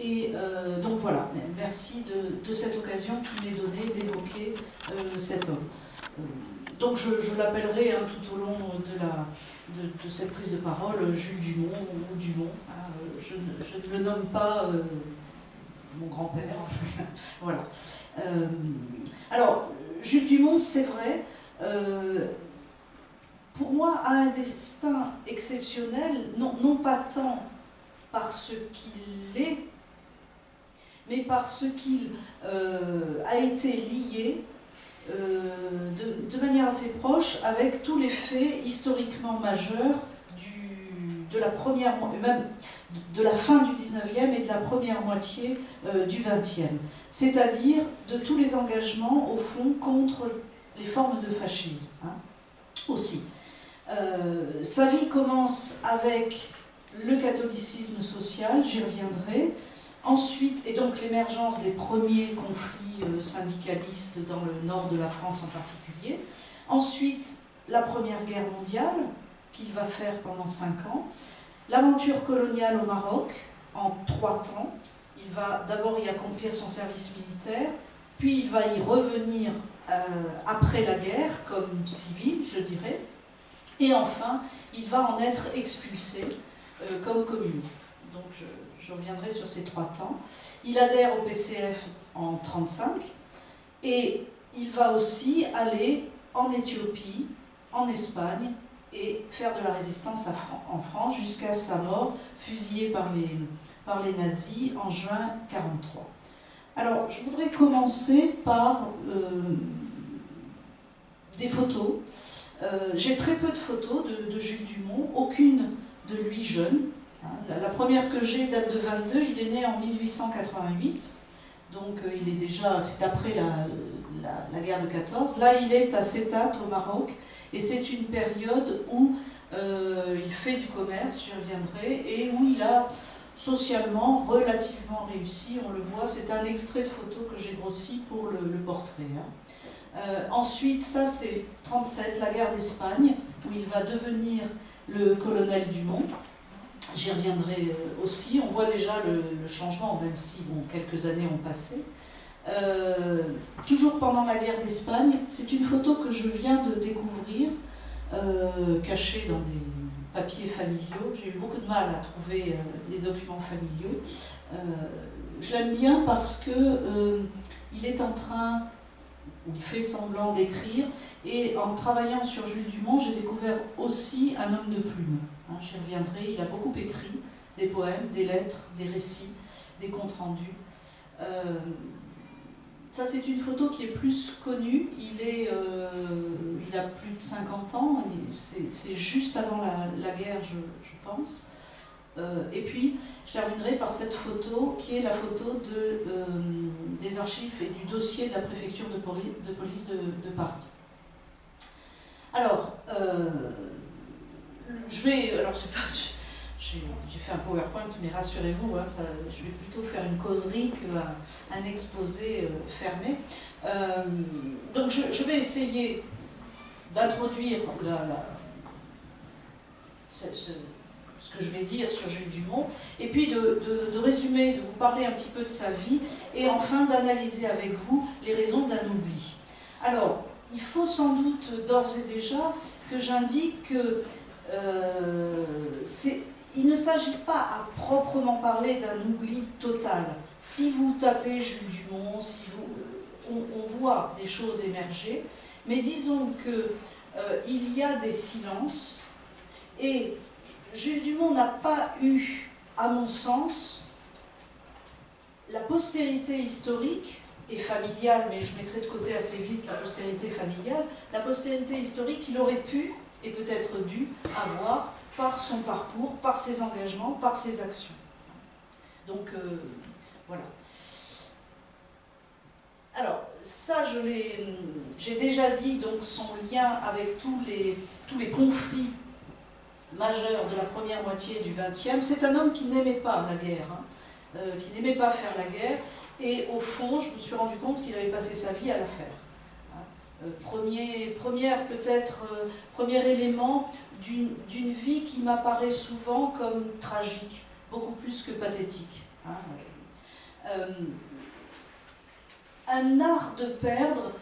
Et donc voilà, merci de cette occasion qui m'est donnée d'évoquer cet homme. Donc je l'appellerai tout au long de cette prise de parole Jules Dumont ou Dumont. Je ne le nomme pas mon grand-père. Voilà. Alors, Jules Dumont, c'est vrai, pour moi, a un destin exceptionnel, non pas tant par ce qu'il est, mais par ce qu'il a été lié de manière assez proche avec tous les faits historiquement majeurs de la première, même de la fin du 19e et de la première moitié du 20e. C'est-à-dire de tous les engagements, au fond, contre les formes de fascisme, aussi. Sa vie commence avec le catholicisme social, j'y reviendrai. Ensuite, et donc l'émergence des premiers conflits syndicalistes dans le nord de la France en particulier. Ensuite, la Première Guerre mondiale, qu'il va faire pendant 5 ans. L'aventure coloniale au Maroc, en 3 temps. Il va d'abord y accomplir son service militaire, puis il va y revenir après la guerre, comme civil, je dirais. Et enfin, il va en être expulsé comme communiste. Donc je reviendrai sur ces 3 temps. Il adhère au PCF en 1935 et il va aussi aller en Éthiopie, en Espagne et faire de la résistance en France jusqu'à sa mort, fusillé par les nazis en juin 1943. Alors je voudrais commencer par des photos. J'ai très peu de photos de Jules Dumont, aucune de lui jeune. La première que j'ai date de 22, il est né en 1888, donc il est déjà, c'est après la guerre de 14. Là, il est à Settat, au Maroc, et c'est une période où il fait du commerce, j'y reviendrai, et où il a socialement relativement réussi, on le voit, c'est un extrait de photo que j'ai grossi pour le portrait. Ensuite, ça c'est 1937, la guerre d'Espagne, où il va devenir le colonel Dumont. J'y reviendrai aussi. On voit déjà le changement, même si bon, quelques années ont passé. Toujours pendant la guerre d'Espagne, c'est une photo que je viens de découvrir, cachée dans des papiers familiaux. J'ai eu beaucoup de mal à trouver des documents familiaux. Je l'aime bien parce que il est en train, il fait semblant d'écrire, et en travaillant sur Jules Dumont, j'ai découvert aussi un homme de plume. J'y reviendrai, il a beaucoup écrit, des poèmes, des lettres, des récits, des comptes rendus. Ça c'est une photo qui est plus connue, il a plus de 50 ans, c'est juste avant la guerre je pense. Et puis je terminerai par cette photo qui est la photo des archives et du dossier de la préfecture de police de Paris. Alors, j'ai fait un PowerPoint, mais rassurez-vous, je vais plutôt faire une causerie qu'un exposé fermé. Donc je vais essayer d'introduire ce que je vais dire sur Jules Dumont, et puis de résumer, de vous parler un petit peu de sa vie, et enfin d'analyser avec vous les raisons d'un oubli. Alors, il faut sans doute d'ores et déjà que j'indique que il ne s'agit pas à proprement parler d'un oubli total. Si vous tapez Jules Dumont, on voit des choses émerger, mais disons qu'il y a des silences, et Jules Dumont n'a pas eu, à mon sens, la postérité historique et familiale, mais je mettrai de côté assez vite la postérité familiale, la postérité historique qu'il aurait pu et peut-être dû avoir par son parcours, par ses engagements, par ses actions. Donc voilà. Alors ça, j'ai déjà dit donc son lien avec tous les conflits majeur de la première moitié du XXe. C'est un homme qui n'aimait pas la guerre, qui n'aimait pas faire la guerre, et au fond, je me suis rendu compte qu'il avait passé sa vie à la faire. Premier élément d'une vie qui m'apparaît souvent comme tragique, beaucoup plus que pathétique. un art de perdre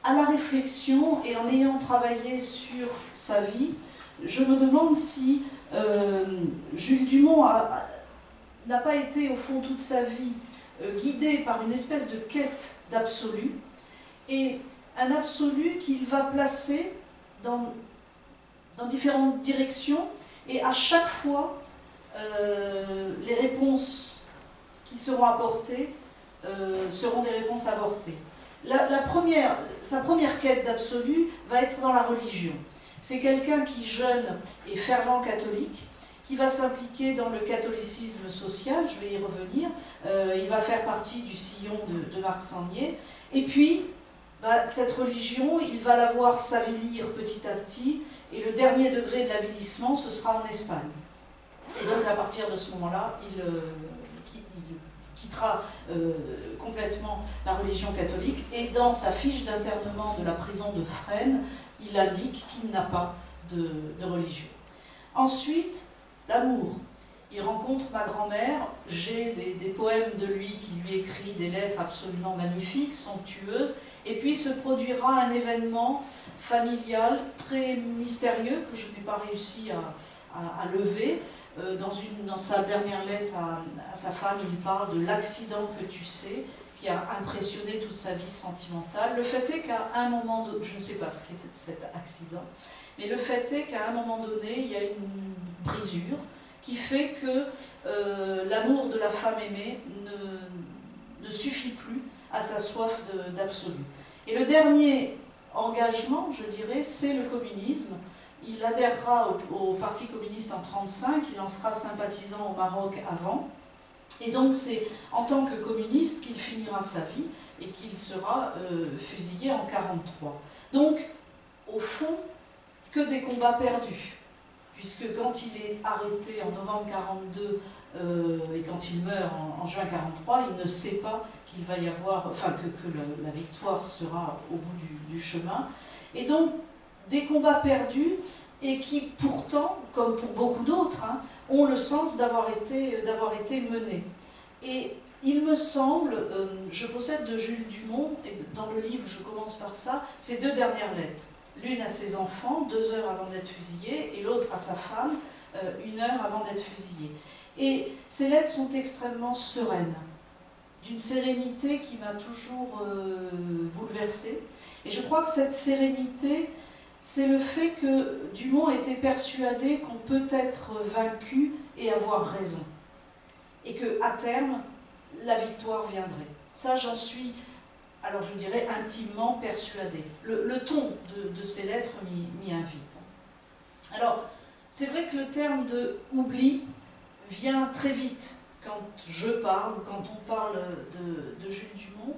à la réflexion, et en ayant travaillé sur sa vie, je me demande si Jules Dumont n'a pas été au fond toute sa vie guidé par une espèce de quête d'absolu, et un absolu qu'il va placer dans différentes directions, et à chaque fois les réponses qui seront apportées seront des réponses avortées. Sa première quête d'absolu va être dans la religion. C'est quelqu'un qui, jeune et fervent catholique, qui va s'impliquer dans le catholicisme social, je vais y revenir, il va faire partie du sillon de Marc Sangnier, et puis cette religion, il va la voir s'avilir petit à petit, et le dernier degré de l'avilissement, ce sera en Espagne. Et donc à partir de ce moment-là, il quittera complètement la religion catholique, et dans sa fiche d'internement de la prison de Fresnes, il indique qu'il n'a pas de religion. Ensuite, l'amour. Il rencontre ma grand-mère, j'ai des poèmes de lui qui lui écrit des lettres absolument magnifiques, somptueuses, et puis se produira un événement familial très mystérieux que je n'ai pas réussi à lever. Dans sa dernière lettre à sa femme, il parle de l'accident que tu sais, qui a impressionné toute sa vie sentimentale. Le fait est qu'à un moment donné, je ne sais pas ce qu'était cet accident, mais le fait est qu'à un moment donné, il y a une brisure qui fait que l'amour de la femme aimée ne suffit plus à sa soif d'absolu. Et le dernier engagement, je dirais, c'est le communisme. Il adhérera au Parti communiste en 1935, il en sera sympathisant au Maroc avant, et donc c'est en tant que communiste qu'il finira sa vie et qu'il sera fusillé en 1943. Donc, au fond, que des combats perdus, puisque quand il est arrêté en novembre 1942 et quand il meurt en juin 1943, il ne sait pas qu'il va y avoir, enfin que la victoire sera au bout du chemin. Et donc, des combats perdus, et qui pourtant, comme pour beaucoup d'autres, ont le sens d'avoir été menés. Et il me semble, je possède de Jules Dumont, et dans le livre je commence par ça, ces deux dernières lettres. L'une à ses enfants, 2 heures avant d'être fusillé, et l'autre à sa femme, 1 heure avant d'être fusillé. Et ces lettres sont extrêmement sereines, d'une sérénité qui m'a toujours bouleversée. Et je crois que cette sérénité, c'est le fait que Dumont était persuadé qu'on peut être vaincu et avoir raison. Et qu'à terme, la victoire viendrait. Ça, j'en suis, alors je dirais, intimement persuadée. Le ton de ces lettres m'y invite. Alors, c'est vrai que le terme de « oubli » vient très vite quand je parle, ou quand on parle de Jules Dumont.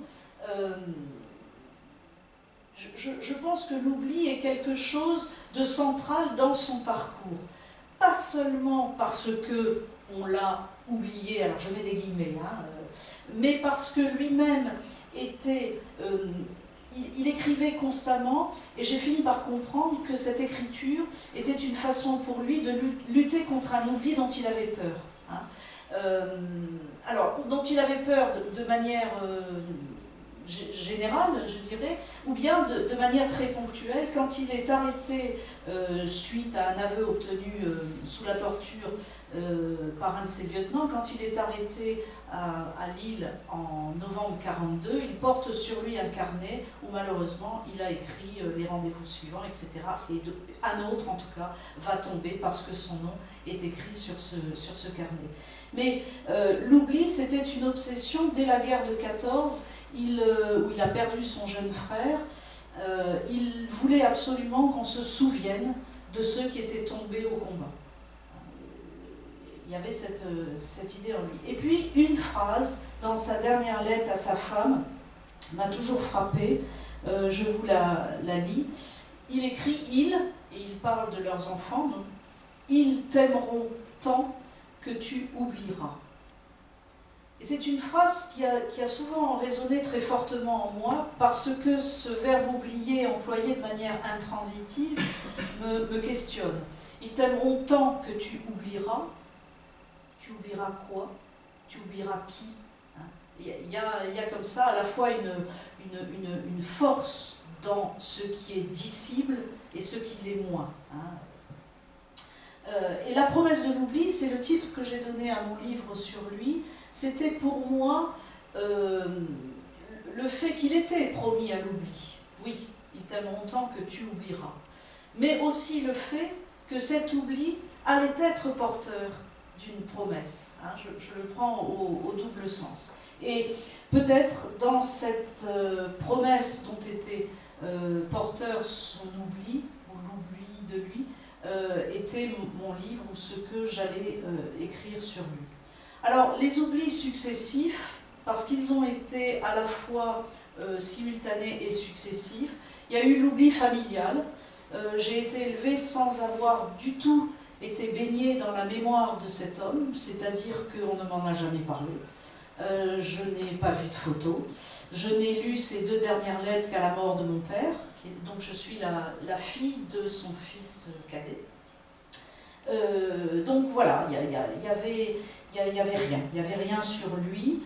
Je pense que l'oubli est quelque chose de central dans son parcours. Pas seulement parce qu'on l'a oublié, alors je mets des guillemets, mais parce que lui-même était... il écrivait constamment, et j'ai fini par comprendre que cette écriture était une façon pour lui de lutter contre un oubli dont il avait peur. Alors, dont il avait peur de manière... générale, je dirais, ou bien de manière très ponctuelle, quand il est arrêté suite à un aveu obtenu sous la torture par un de ses lieutenants, quand il est arrêté à Lille en novembre 1942, il porte sur lui un carnet où malheureusement il a écrit les rendez-vous suivants, etc. Et un autre en tout cas va tomber parce que son nom est écrit sur ce carnet. Mais l'oubli, c'était une obsession dès la guerre de 14, où il a perdu son jeune frère. Il voulait absolument qu'on se souvienne de ceux qui étaient tombés au combat. Il y avait cette idée en lui. Et puis, une phrase dans sa dernière lettre à sa femme m'a toujours frappée. Je vous la lis. Il écrit « Ils », et il parle de leurs enfants, donc, « ils t'aimeront tant que tu oublieras ». Et c'est une phrase qui a souvent résonné très fortement en moi, parce que ce verbe « oublier » employé de manière intransitive me questionne. Ils t'aimeront tant que tu oublieras. Tu oublieras quoi? Tu oublieras qui? y a comme ça à la fois une force dans ce qui est dissible et ce qui l'est moins. Hein. Et la promesse de l'oubli, c'est le titre que j'ai donné à mon livre sur lui. C'était pour moi le fait qu'il était promis à l'oubli. Oui, il t'aime autant que tu oublieras. Mais aussi le fait que cet oubli allait être porteur d'une promesse. Hein. Je le prends au double sens. Et peut-être dans cette promesse dont était porteur son oubli, ou l'oubli de lui, était mon livre ou ce que j'allais écrire sur lui. Alors, les oublis successifs, parce qu'ils ont été à la fois simultanés et successifs, il y a eu l'oubli familial. J'ai été élevée sans avoir du tout été baignée dans la mémoire de cet homme, c'est-à-dire qu'on ne m'en a jamais parlé. Je n'ai pas vu de photo. Je n'ai lu ces 2 dernières lettres qu'à la mort de mon père, donc je suis la fille de son fils cadet. Donc voilà, il y avait rien. Il n'y avait rien sur lui.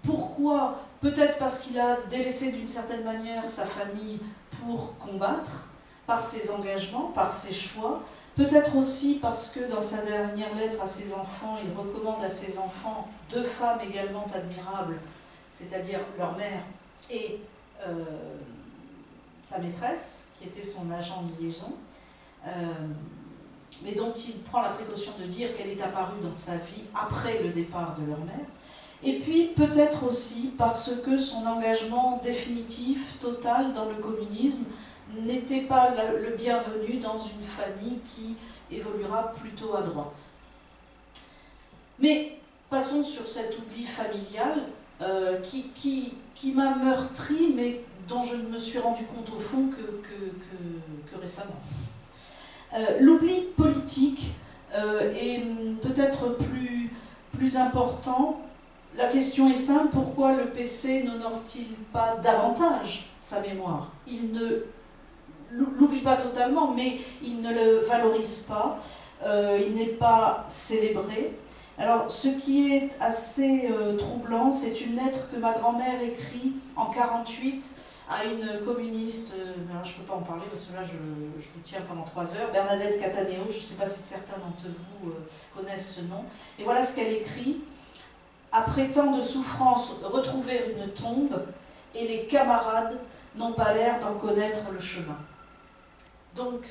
Pourquoi? Peut-être parce qu'il a délaissé d'une certaine manière sa famille pour combattre, par ses engagements, par ses choix. Peut-être aussi parce que dans sa dernière lettre à ses enfants, il recommande à ses enfants 2 femmes également admirables, c'est-à-dire leur mère et sa maîtresse, qui était son agent de liaison, mais dont il prend la précaution de dire qu'elle est apparue dans sa vie après le départ de leur mère. Et puis peut-être aussi parce que son engagement définitif, total dans le communisme, n'était pas le bienvenu dans une famille qui évoluera plutôt à droite. Mais passons sur cet oubli familial qui m'a meurtri, mais dont je ne me suis rendu compte au fond que récemment. L'oubli politique est peut-être plus important. La question est simple, pourquoi le PC n'honore-t-il pas davantage sa mémoire? Il ne l'oublie pas totalement, mais il ne le valorise pas, il n'est pas célébré. Alors, ce qui est assez troublant, c'est une lettre que ma grand-mère écrit en 1948 à une communiste, alors je ne peux pas en parler parce que là je vous tiens pendant 3 heures, Bernadette Cataneo, je ne sais pas si certains d'entre vous connaissent ce nom, et voilà ce qu'elle écrit. Après tant de souffrances, retrouver une tombe, et les camarades n'ont pas l'air d'en connaître le chemin. Donc,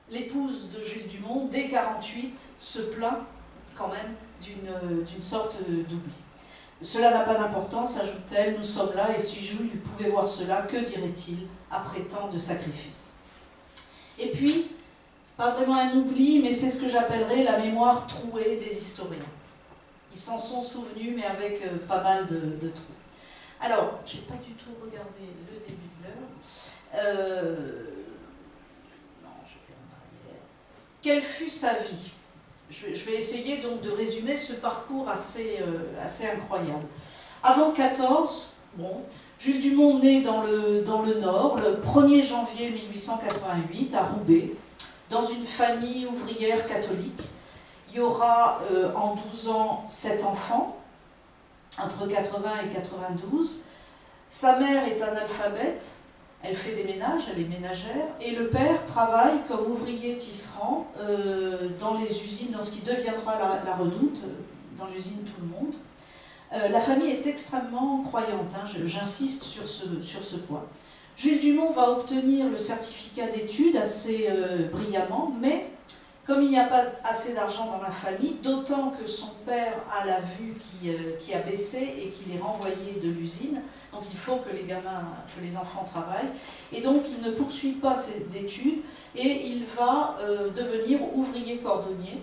l'épouse de Jules Dumont, dès 1948, se plaint quand même d'une sorte d'oubli. Cela n'a pas d'importance, ajoute-t-elle, nous sommes là, et si Jules pouvait voir cela, que dirait-il après tant de sacrifices? Et puis, c'est pas vraiment un oubli, mais c'est ce que j'appellerais la mémoire trouée des historiens. Ils s'en sont souvenus, mais avec pas mal de trous. Alors, je n'ai pas du tout regardé le début de l'heure. Non, je vais en arrière. Quelle fut sa vie? Je vais essayer donc de résumer ce parcours assez incroyable. Avant 14, bon, Jules Dumont naît dans le Nord, le 1er janvier 1888, à Roubaix, dans une famille ouvrière catholique. Il y aura en 12 ans 7 enfants, entre 80 et 92. Sa mère est analphabète, elle fait des ménages, elle est ménagère, et le père travaille comme ouvrier tisserand dans les usines, dans ce qui deviendra la Redoute, dans l'usine Tout le Monde. La famille est extrêmement croyante, hein, j'insiste sur ce point. Jules Dumont va obtenir le certificat d'études assez brillamment, mais comme il n'y a pas assez d'argent dans la famille, d'autant que son père a la vue qui a baissé et qu'il est renvoyé de l'usine, donc il faut que les enfants travaillent, et donc il ne poursuit pas ses études et il va devenir ouvrier cordonnier.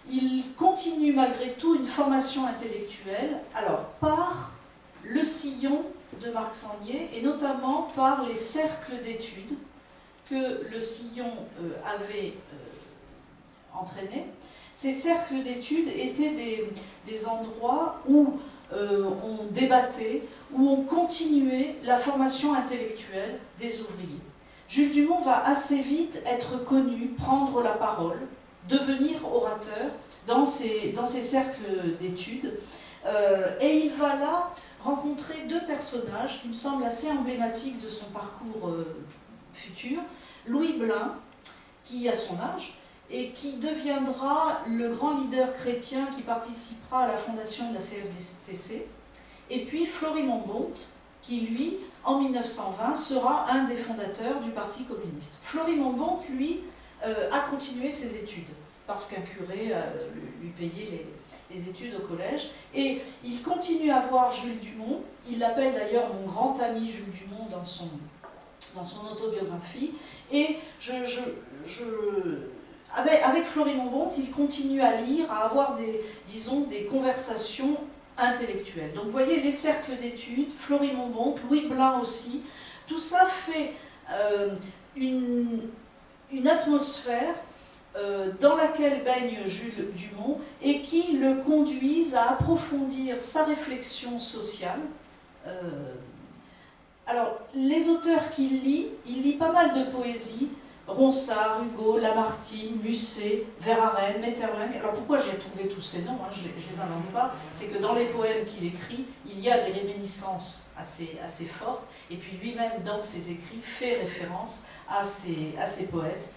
Il continue malgré tout une formation intellectuelle, alors par le sillon de Marc Sangnier et notamment par les cercles d'études que le sillon avait entraîné. Ces cercles d'études étaient des endroits où on débattait, où on continuait la formation intellectuelle des ouvriers. Jules Dumont va assez vite être connu, prendre la parole, devenir orateur, dans ces cercles d'études. Et il va là rencontrer deux personnages qui me semblent assez emblématiques de son parcours futur. Louis Blin, qui a son âge, et qui deviendra le grand leader chrétien qui participera à la fondation de la CFDT, et puis Florimond Bonte, qui lui, en 1920, sera un des fondateurs du Parti communiste. Florimond Bonte, lui, a continué ses études, parce qu'un curé lui payait les études au collège, et il continue à voir Jules Dumont. Il l'appelle d'ailleurs mon grand ami Jules Dumont dans son autobiographie, et avec Florimond Bonte, il continue à lire, à avoir des conversations intellectuelles. Donc vous voyez, les cercles d'études, Florimond Bonte, Louis Blin aussi, tout ça fait une atmosphère dans laquelle baigne Jules Dumont et qui le conduisent à approfondir sa réflexion sociale. Alors, les auteurs qu'il lit, il lit pas mal de poésie, Ronsard, Hugo, Lamartine, Musset, Verhaeren, Maeterlinck. Alors pourquoi j'ai trouvé tous ces noms, je les invente pas, c'est que dans les poèmes qu'il écrit, il y a des réminiscences assez fortes, et puis lui-même, dans ses écrits, fait référence à ces poètes.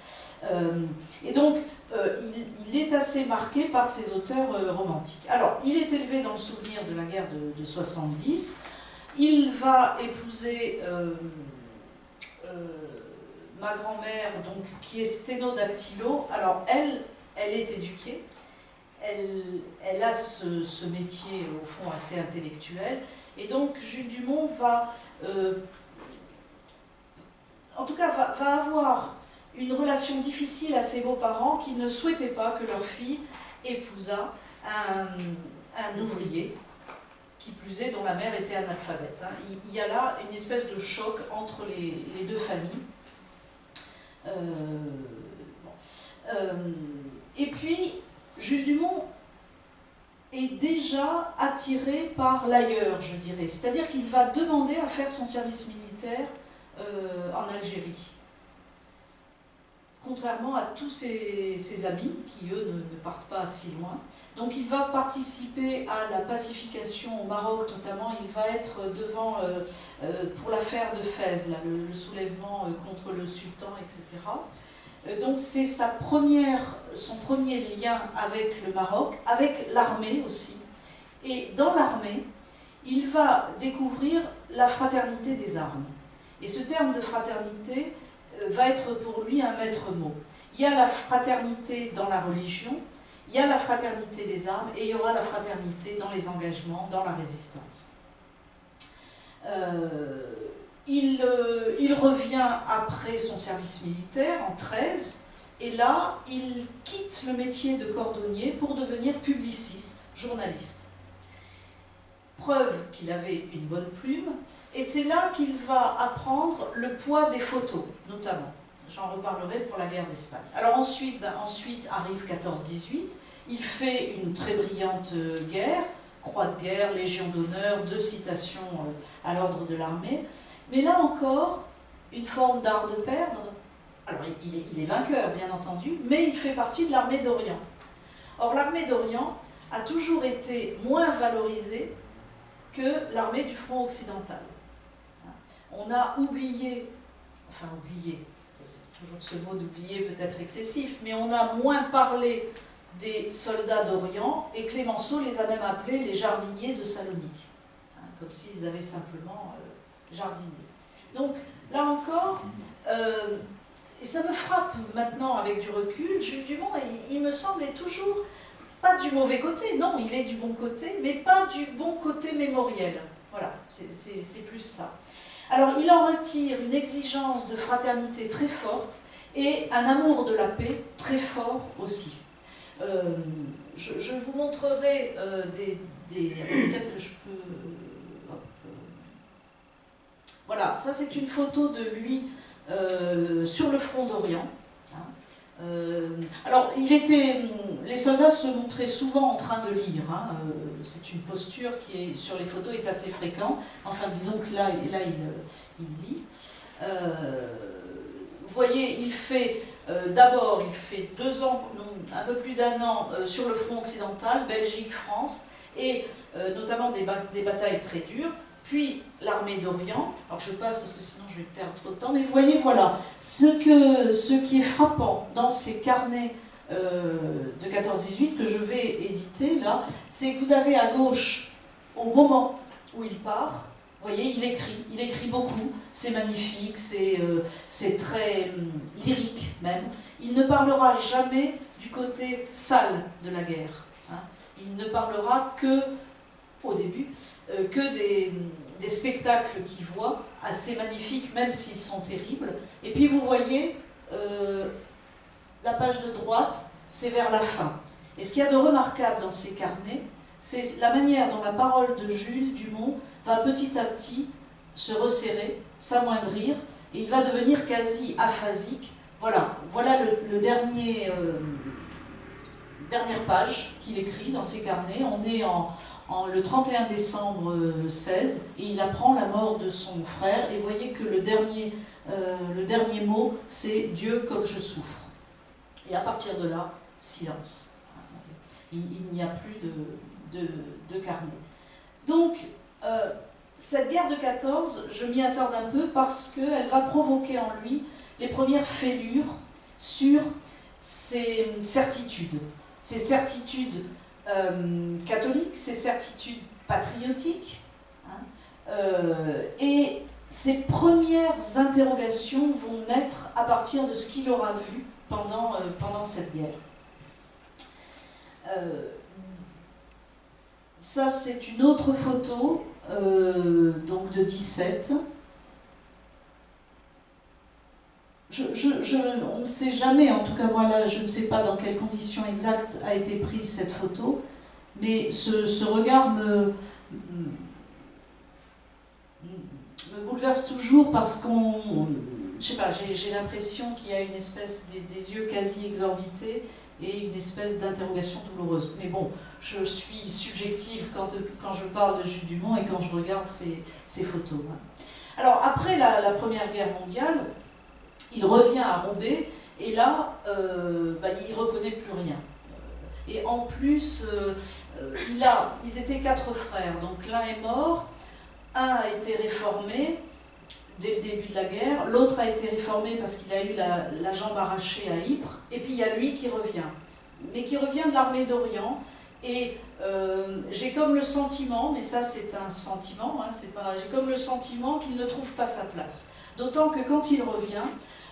Et donc, il est assez marqué par ces auteurs romantiques. Alors, il est élevé dans le souvenir de la guerre de 70. Il va épouser ma grand-mère, donc, qui est sténodactylo. Alors, elle est éduquée. Elle a ce métier, au fond, assez intellectuel. Et donc, Jules Dumont va, en tout cas, va avoir une relation difficile à ses beaux-parents qui ne souhaitaient pas que leur fille épousât un ouvrier, qui plus est, dont la mère était analphabète. Il y a là une espèce de choc entre les deux familles. Et puis, Jules Dumont est déjà attiré par l'ailleurs, je dirais. C'est-à-dire qu'il va demander à faire son service militaire en Algérie. Contrairement à tous ses amis, qui eux ne partent pas si loin. Donc il va participer à la pacification au Maroc, notamment. Il va être devant, pour l'affaire de Fès, là, le soulèvement contre le sultan, etc. Donc c'est son premier lien avec le Maroc, avec l'armée aussi. Et dans l'armée, il va découvrir la fraternité des armes. Et ce terme de fraternité va être pour lui un maître mot. Il y a la fraternité dans la religion, il y a la fraternité des armes, et il y aura la fraternité dans les engagements, dans la résistance. Il revient après son service militaire, en 13, et là, il quitte le métier de cordonnier pour devenir publiciste, journaliste. Preuve qu'il avait une bonne plume, et c'est là qu'il va apprendre le poids des photos, notamment. J'en reparlerai pour la guerre d'Espagne. Alors ensuite arrive 14-18, il fait une très brillante guerre, croix de guerre, légion d'honneur, 2 citations à l'ordre de l'armée. Mais là encore, une forme d'art de perdre. Alors il est vainqueur, bien entendu, mais il fait partie de l'armée d'Orient. Or l'armée d'Orient a toujours été moins valorisée que l'armée du front occidental. On a oublié, c'est toujours ce mot d'oublier peut-être excessif, mais on a moins parlé des soldats d'Orient, et Clémenceau les a même appelés les jardiniers de Salonique, comme s'ils avaient simplement jardiné. Donc là encore, et ça me frappe maintenant avec du recul, Jules Dumont, il me semble, est toujours pas du mauvais côté, non, il est du bon côté, mais pas du bon côté mémoriel. Voilà, c'est plus ça. Alors il en retire une exigence de fraternité très forte et un amour de la paix très fort aussi. Je vous montrerai peut-être que je peux... Voilà, ça c'est une photo de lui sur le front d'Orient. Alors, les soldats se montraient souvent en train de lire. C'est une posture qui, sur les photos, est assez fréquente. Enfin, disons que là il lit. Vous voyez, il fait D'abord, il fait 2 ans, non, un peu plus d'1 an sur le front occidental, Belgique, France, et notamment des batailles très dures. Puis l'armée d'Orient, alors je passe parce que sinon je vais perdre trop de temps, mais vous voyez, voilà, ce qui est frappant dans ces carnets de 14-18 que je vais éditer là, c'est que vous avez à gauche, au moment où il part, vous voyez, il écrit beaucoup, c'est magnifique, c'est très lyrique même. Il ne parlera jamais du côté sale de la guerre. Hein. Il ne parlera que, au début, que des spectacles qu'il voit, assez magnifiques, même s'ils sont terribles. Et puis vous voyez, la page de droite, c'est vers la fin. Et ce qu'il y a de remarquable dans ces carnets, c'est la manière dont la parole de Jules Dumont va petit à petit se resserrer, s'amoindrir, et il va devenir quasi aphasique. Voilà, voilà le dernière page qu'il écrit dans ses carnets. On est le 31 décembre 16, et il apprend la mort de son frère, et vous voyez que le dernier mot, c'est « Dieu comme je souffre ». Et à partir de là, silence. Il n'y a plus de carnet. Donc, cette guerre de 14, je m'y attarde un peu parce qu'elle va provoquer en lui les premières fêlures sur ses certitudes. Ses certitudes catholiques, ses certitudes patriotiques, hein, et ses premières interrogations vont naître à partir de ce qu'il aura vu pendant cette guerre. Ça, c'est une autre photo, donc de 17. On ne sait jamais, en tout cas moi là, je ne sais pas dans quelles conditions exactes a été prise cette photo, mais ce regard me bouleverse toujours parce je sais pas, j'ai l'impression qu'il y a une espèce des yeux quasi exorbités et une espèce d'interrogation douloureuse. Mais bon, je suis subjective quand je parle de Jules Dumont et quand je regarde ces photos. Alors après la Première Guerre mondiale, il revient à Roubaix et là, il ne reconnaît plus rien. Et en plus, ils étaient 4 frères, donc l'un est mort, un a été réformé dès le début de la guerre, l'autre a été réformé parce qu'il a eu la jambe arrachée à Ypres, et puis il y a lui qui revient, mais qui revient de l'armée d'Orient, et j'ai comme le sentiment, mais ça c'est un sentiment, hein, j'ai comme le sentiment qu'il ne trouve pas sa place. D'autant que quand il revient,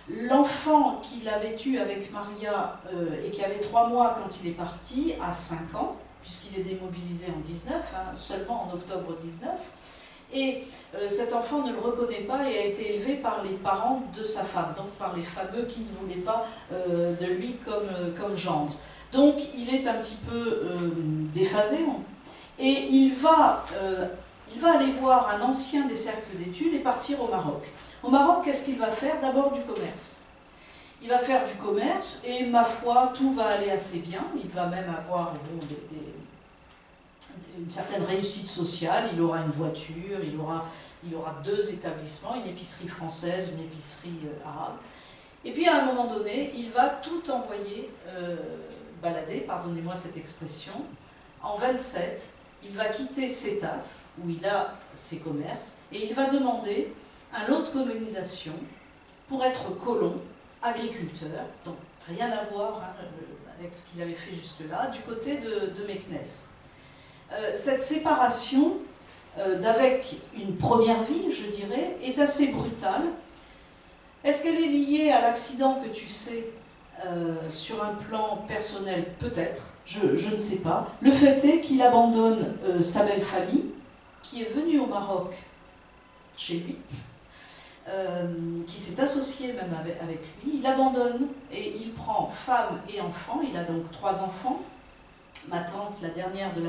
l'enfant qu'il avait eu avec Maria et qui avait 3 mois quand il est parti, a 5 ans, puisqu'il est démobilisé en 19, hein, seulement en octobre 19, et cet enfant ne le reconnaît pas et a été élevé par les parents de sa femme, donc par les fameux qui ne voulaient pas de lui comme gendre. Donc il est un petit peu déphasé, et il va aller voir un ancien des cercles d'études et partir au Maroc. Au Maroc, qu'est-ce qu'il va faire? D'abord du commerce. Il va faire du commerce et, ma foi, tout va aller assez bien. Il va même avoir une certaine réussite sociale. Il aura une voiture, il aura 2 établissements, une épicerie française, une épicerie arabe. Et puis, à un moment donné, il va tout envoyer balader, pardonnez-moi cette expression. En 27, il va quitter Sétat, où il a ses commerces, et il va demander un lot de colonisation pour être colon, agriculteur, donc rien à voir avec ce qu'il avait fait jusque-là, du côté de Meknès. Cette séparation d'avec une première vie, je dirais, est assez brutale. Est-ce qu'elle est liée à l'accident que tu sais sur un plan personnel? Peut-être, je ne sais pas. Le fait est qu'il abandonne sa belle famille, qui est venue au Maroc chez lui, qui s'est associé même avec lui. Il abandonne et il prend femme et enfant. Il a donc 3 enfants. Ma tante, la dernière de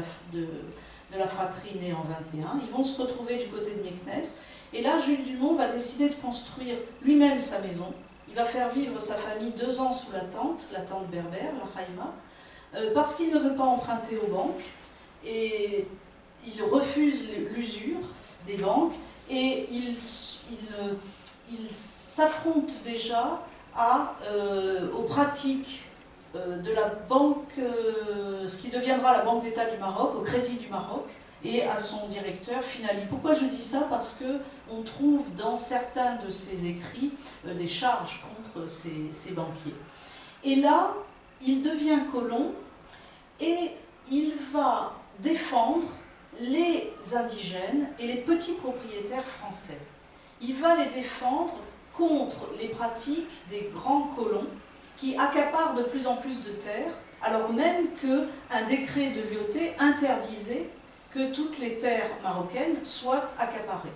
la fratrie, née en 21. Ils vont se retrouver du côté de Meknès. Et là, Jules Dumont va décider de construire lui-même sa maison. Il va faire vivre sa famille 2 ans sous la tente berbère, la Haïma, parce qu'il ne veut pas emprunter aux banques. Et il refuse l'usure des banques. Et il s'affronte déjà aux pratiques de la banque, ce qui deviendra la Banque d'État du Maroc, au Crédit du Maroc, et à son directeur Finali. Pourquoi je dis ça? Parce qu'on trouve dans certains de ses écrits des charges contre ces banquiers. Et là, il devient colon et il va défendre les indigènes et les petits propriétaires français. Il va les défendre contre les pratiques des grands colons qui accaparent de plus en plus de terres, alors même qu'un décret de Lyautey interdisait que toutes les terres marocaines soient accaparées.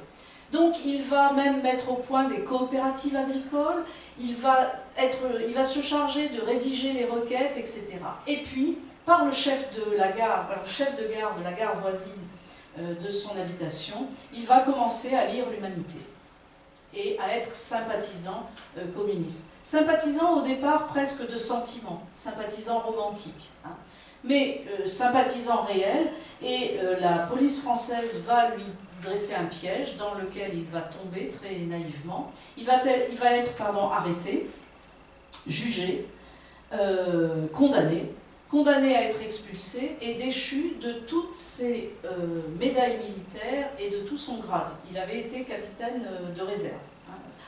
Donc il va même mettre au point des coopératives agricoles, il va se charger de rédiger les requêtes, etc. Et puis, par le chef de gare de la gare voisine de son habitation, il va commencer à lire l'Humanité et à être sympathisant communiste. Sympathisant au départ presque de sentiment, sympathisant romantique, hein, mais sympathisant réel, et la police française va lui dresser un piège dans lequel il va tomber très naïvement. Il va être arrêté, jugé, condamné à être expulsé et déchu de toutes ses médailles militaires et de tout son grade. Il avait été capitaine de réserve.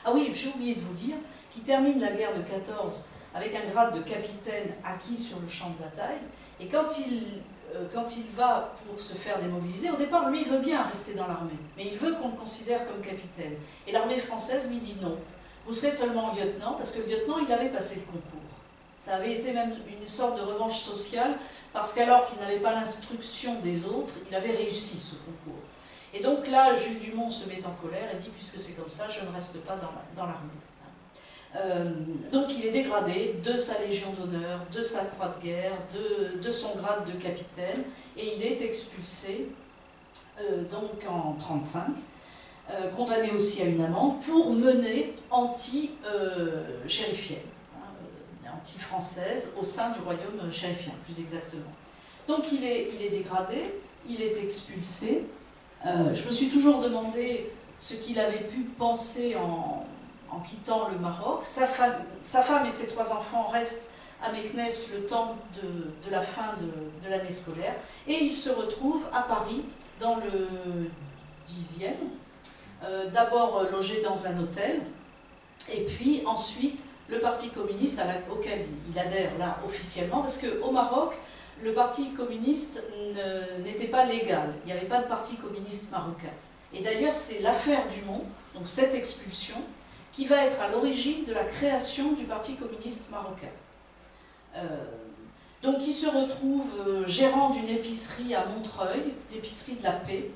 Ah oui, j'ai oublié de vous dire qu'il termine la guerre de 14 avec un grade de capitaine acquis sur le champ de bataille, et quand il va pour se faire démobiliser, au départ, lui, il veut bien rester dans l'armée, mais il veut qu'on le considère comme capitaine. Et l'armée française lui dit non, vous serez seulement lieutenant, parce que le lieutenant, il avait passé le concours. Ça avait été même une sorte de revanche sociale, parce qu'alors qu'il n'avait pas l'instruction des autres, il avait réussi ce concours. Et donc là, Jules Dumont se met en colère et dit, puisque c'est comme ça, je ne reste pas dans l'armée. Donc il est dégradé de sa Légion d'honneur, de sa croix de guerre, de son grade de capitaine, et il est expulsé donc en 1935, condamné aussi à une amende pour mener anti-chérifienne, anti-française au sein du royaume chérifien, plus exactement. Donc il est dégradé, il est expulsé. Je me suis toujours demandé ce qu'il avait pu penser en quittant le Maroc. Sa femme et ses 3 enfants restent à Meknès le temps de la fin de l'année scolaire, et il se retrouve à Paris dans le 10e, d'abord logé dans un hôtel, et puis ensuite le Parti communiste auquel il adhère là officiellement, parce qu'au Maroc, le Parti communiste n'était pas légal, il n'y avait pas de Parti communiste marocain. Et d'ailleurs, c'est l'affaire Dumont, donc cette expulsion, qui va être à l'origine de la création du Parti communiste marocain. Donc il se retrouve gérant d'une épicerie à Montreuil, l'épicerie de la Paix,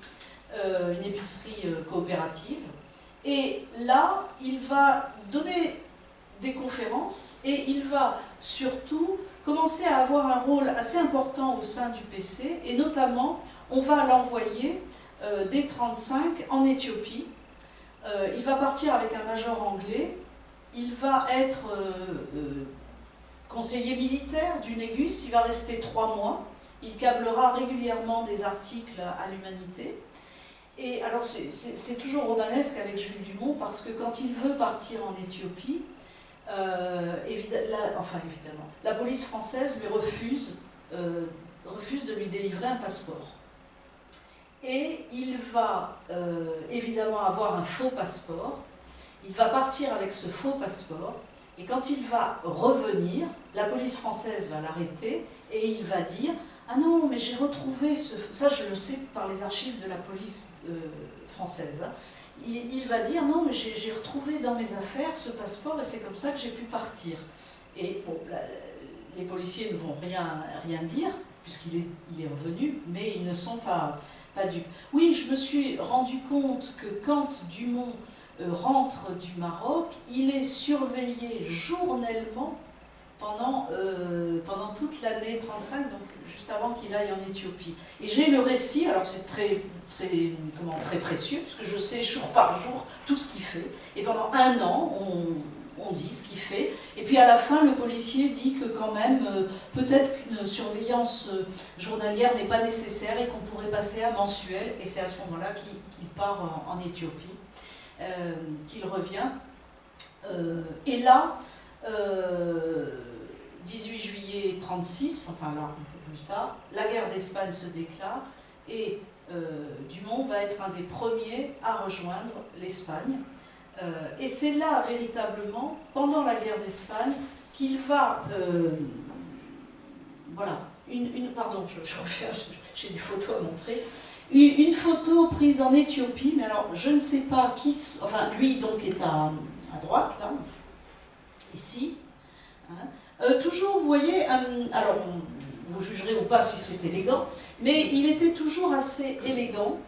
une épicerie coopérative, et là, il va donner des conférences, et il va surtout commencer à avoir un rôle assez important au sein du PC, et notamment, on va l'envoyer dès 1935 en Éthiopie. Il va partir avec un major anglais, il va être conseiller militaire du Négus, il va rester 3 mois, il câblera régulièrement des articles à l'Humanité. Et alors c'est toujours romanesque avec Jules Dumont, parce que quand il veut partir en Éthiopie, évidemment, la police française lui refuse de lui délivrer un passeport. Et il va évidemment avoir un faux passeport, il va partir avec ce faux passeport, et quand il va revenir, la police française va l'arrêter, et il va dire « Ah non, mais j'ai retrouvé ce... » Ça, je le sais par les archives de la police française. Hein. Il va dire « Non, mais j'ai retrouvé dans mes affaires ce passeport, et c'est comme ça que j'ai pu partir. » Et bon, les policiers ne vont rien dire, puisqu'il est revenu, mais ils ne sont pas dupes. Oui, je me suis rendu compte que quand Dumont rentre du Maroc, il est surveillé journellement pendant toute l'année 1935, donc juste avant qu'il aille en Éthiopie. Et j'ai le récit, alors c'est très précieux, parce que je sais jour par jour tout ce qu'il fait. Et pendant 1 an, on dit ce qu'il fait. Et puis à la fin, le policier dit que quand même, peut-être qu'une surveillance journalière n'est pas nécessaire et qu'on pourrait passer à mensuel. Et c'est à ce moment-là qu'il part en Éthiopie, qu'il revient. Et là, 18 juillet 1936, enfin là un peu plus tard, la guerre d'Espagne se déclare et Dumont va être un des premiers à rejoindre l'Espagne. Et c'est là véritablement, pendant la guerre d'Espagne, qu'il va... voilà, pardon, je reviens, j'ai des photos à montrer. Une photo prise en Éthiopie, mais alors je ne sais pas qui... Enfin, lui donc est à droite, là, ici. Hein. Toujours, vous voyez, alors vous jugerez ou pas si c'est élégant, mais il était toujours assez élégant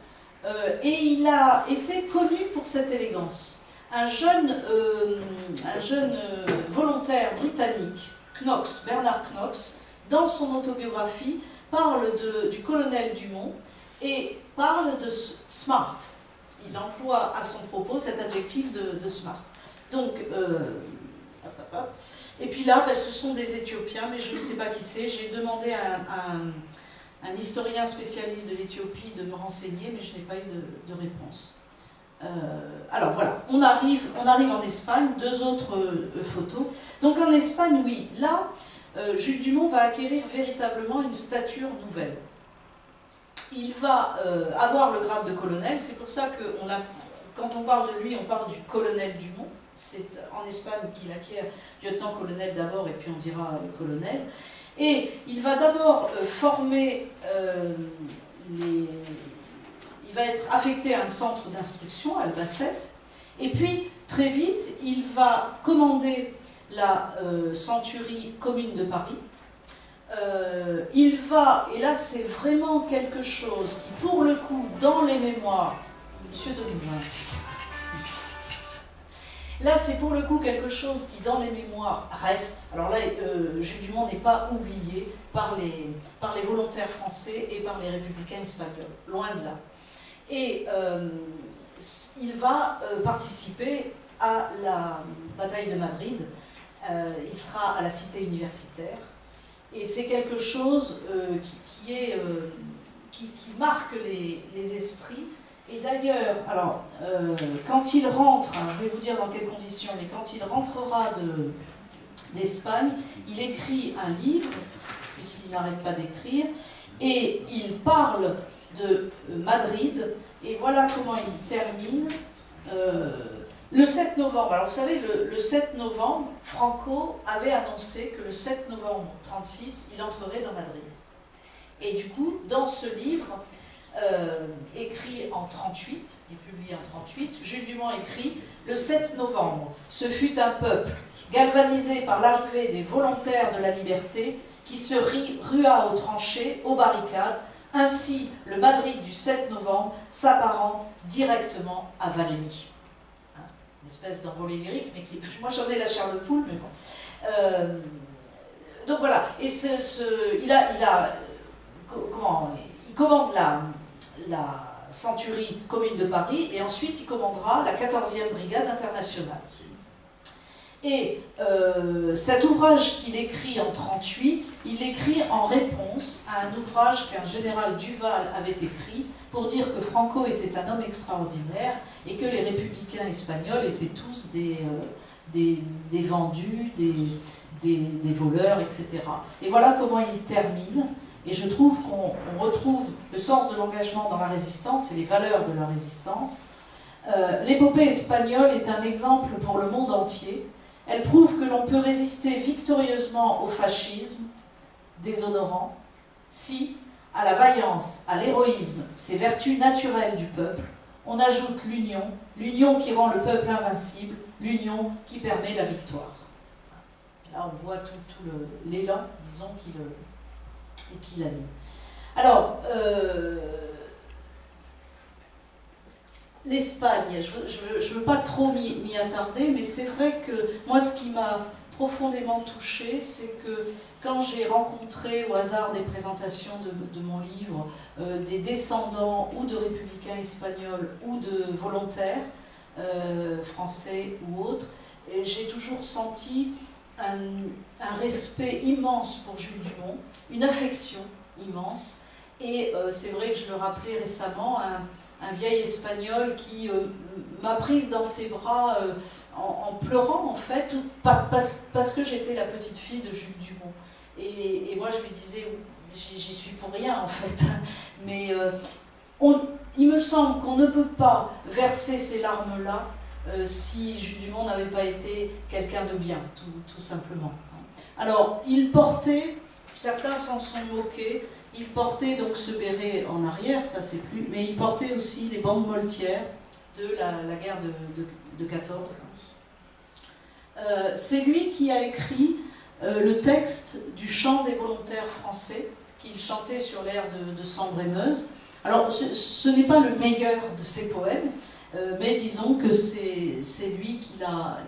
et il a été connu pour cette élégance. Un jeune volontaire britannique, Knox, Bernard Knox, dans son autobiographie, parle du colonel Dumont et parle de smart. Il emploie à son propos cet adjectif de smart. Donc, et puis là, ce sont des Éthiopiens, mais je ne sais pas qui c'est. J'ai demandé à un historien spécialiste de l'Éthiopie de me renseigner, mais je n'ai pas eu de réponse. Alors voilà, on arrive en Espagne, deux autres photos. Donc en Espagne, oui, là, Jules Dumont va acquérir véritablement une stature nouvelle. Il va avoir le grade de colonel, c'est pour ça que quand on parle de lui, on parle du colonel Dumont. C'est en Espagne qu'il acquiert lieutenant-colonel d'abord, et puis on dira colonel. Et il va d'abord former il va être affecté à un centre d'instruction, à Albacete, et puis très vite, il va commander la centurie commune de Paris. Il va, et là c'est vraiment quelque chose qui, pour le coup, dans les mémoires, Monsieur de Louvain, là c'est pour le coup quelque chose qui, dans les mémoires, reste. Alors là, Jules Dumont n'est pas oublié par les volontaires français et par les républicains espagnols, loin de là. Et il va participer à la bataille de Madrid, il sera à la cité universitaire, et c'est quelque chose qui marque les esprits. Et d'ailleurs, alors, quand il rentre, hein, je vais vous dire dans quelles conditions, mais quand il rentrera d'Espagne, il écrit un livre, puisqu'il n'arrête pas d'écrire, et il parle de Madrid, et voilà comment il termine. Le 7 novembre, alors vous savez, le 7 novembre, Franco avait annoncé que le 7 novembre 1936, il entrerait dans Madrid. Et du coup, dans ce livre, écrit en 1938, et publié en 1938, Jules Dumont écrit « Le 7 novembre, ce fut un peuple galvanisé par l'arrivée des volontaires de la liberté qui se rua aux tranchées, aux barricades. Ainsi, le Madrid du 7 novembre s'apparente directement à Valmy. » Une espèce d'envolée lyrique, mais qui, moi j'en ai la chair de poule, mais bon. Donc voilà, et il commande la centurie commune de Paris, et ensuite il commandera la 14e brigade internationale. Et cet ouvrage qu'il écrit en 1938, il l'écrit en réponse à un ouvrage qu'un général Duval avait écrit pour dire que Franco était un homme extraordinaire et que les républicains espagnols étaient tous des vendus, des voleurs, etc. Et voilà comment il termine. Et je trouve qu'on retrouve le sens de l'engagement dans la résistance et les valeurs de la résistance. L'épopée espagnole est un exemple pour le monde entier. Elle prouve que l'on peut résister victorieusement au fascisme déshonorant si, à la vaillance, à l'héroïsme, ces vertus naturelles du peuple, on ajoute l'union, l'union qui rend le peuple invincible, l'union qui permet la victoire. Là, on voit tout l'élan, disons, qu'il a mis. Alors, l'Espagne, je ne veux pas trop m'y attarder, mais c'est vrai que moi, ce qui m'a profondément touchée, c'est que quand j'ai rencontré au hasard des présentations de mon livre des descendants ou de républicains espagnols ou de volontaires français ou autres, j'ai toujours senti un respect immense pour Jules Dumont, une affection immense, et c'est vrai que je le rappelais récemment, un vieil Espagnol qui m'a prise dans ses bras en pleurant, en fait, parce que j'étais la petite fille de Jules Dumont. Et moi, je lui disais, j'y suis pour rien, en fait, mais il me semble qu'on ne peut pas verser ces larmes-là si Jules Dumont n'avait pas été quelqu'un de bien, tout simplement. Alors, il portait, certains s'en sont moqués, il portait donc ce béret en arrière, ça c'est plus, mais il portait aussi les bandes moltières de la guerre de 14. C'est lui qui a écrit le texte du chant des volontaires français, qu'il chantait sur l'air de Sambre-et-Meuse. Alors, ce n'est pas le meilleur de ses poèmes, mais disons que c'est lui qui l'a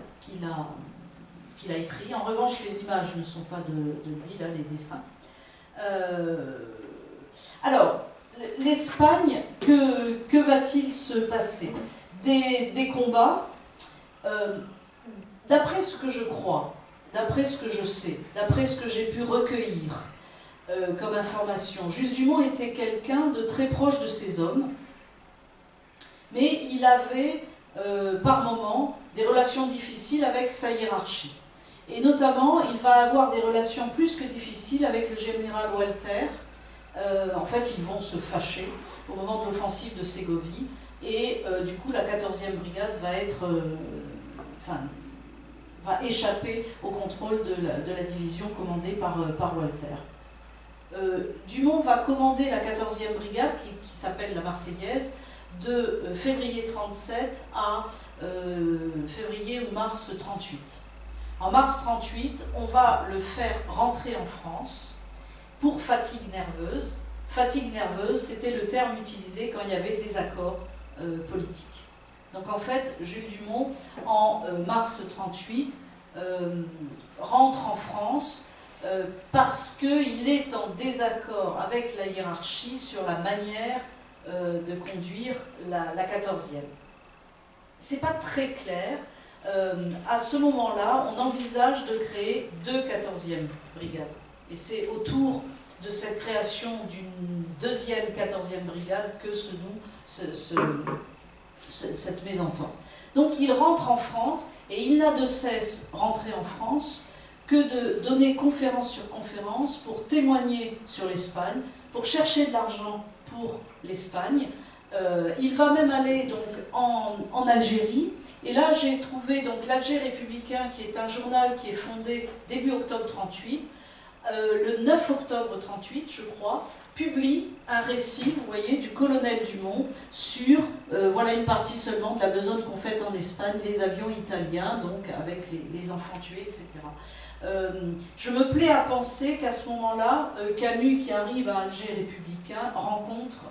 écrit. En revanche, les images ne sont pas de lui, là, les dessins. Alors, l'Espagne, que va-t-il se passer? Des combats, d'après ce que je crois, d'après ce que je sais, d'après ce que j'ai pu recueillir comme information, Jules Dumont était quelqu'un de très proche de ses hommes, mais il avait par moments des relations difficiles avec sa hiérarchie. Et notamment, il va avoir des relations plus que difficiles avec le général Walter. En fait, ils vont se fâcher au moment de l'offensive de Ségovie, et du coup, la 14e brigade va échapper au contrôle de la division commandée par Walter. Dumont va commander la 14e brigade, qui s'appelle la Marseillaise, de février 37 à février ou mars 38. En mars 38, on va le faire rentrer en France pour fatigue nerveuse. Fatigue nerveuse, c'était le terme utilisé quand il y avait des accords politiques. Donc en fait, Jules Dumont, en mars 38, rentre en France parce qu'il est en désaccord avec la hiérarchie sur la manière de conduire la 14e. C'est pas très clair. À ce moment-là, on envisage de créer 2 14e brigades. Et c'est autour de cette création d'une 2e 14e brigade que se noue cette mésentente. Donc il rentre en France, et il n'a de cesse, rentré en France, que de donner conférence sur conférence pour témoigner sur l'Espagne, pour chercher de l'argent pour l'Espagne. Il va même aller donc en Algérie, et là j'ai trouvé donc l'Alger républicain, qui est un journal qui est fondé début octobre 38, le 9 octobre 38 je crois, publie un récit, vous voyez, du colonel Dumont sur, voilà une partie seulement de la besogne qu'on fait en Espagne, des avions italiens, donc avec les enfants tués, etc. Je me plais à penser qu'à ce moment-là, Camus, qui arrive à Alger républicain, rencontre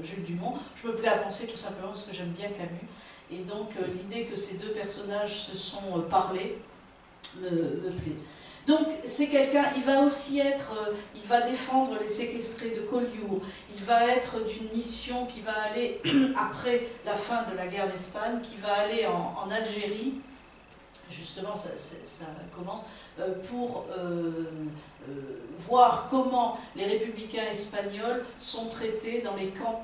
Jules Dumont. Je me plais à penser tout simplement parce que j'aime bien Camus. Et donc l'idée que ces deux personnages se sont parlé me plaît. Donc c'est quelqu'un, il va aussi être, il va défendre les séquestrés de Collioure, il va être d'une mission qui va aller, après la fin de la guerre d'Espagne, qui va aller en Algérie, justement ça commence, pour voir comment les républicains espagnols sont traités dans les camps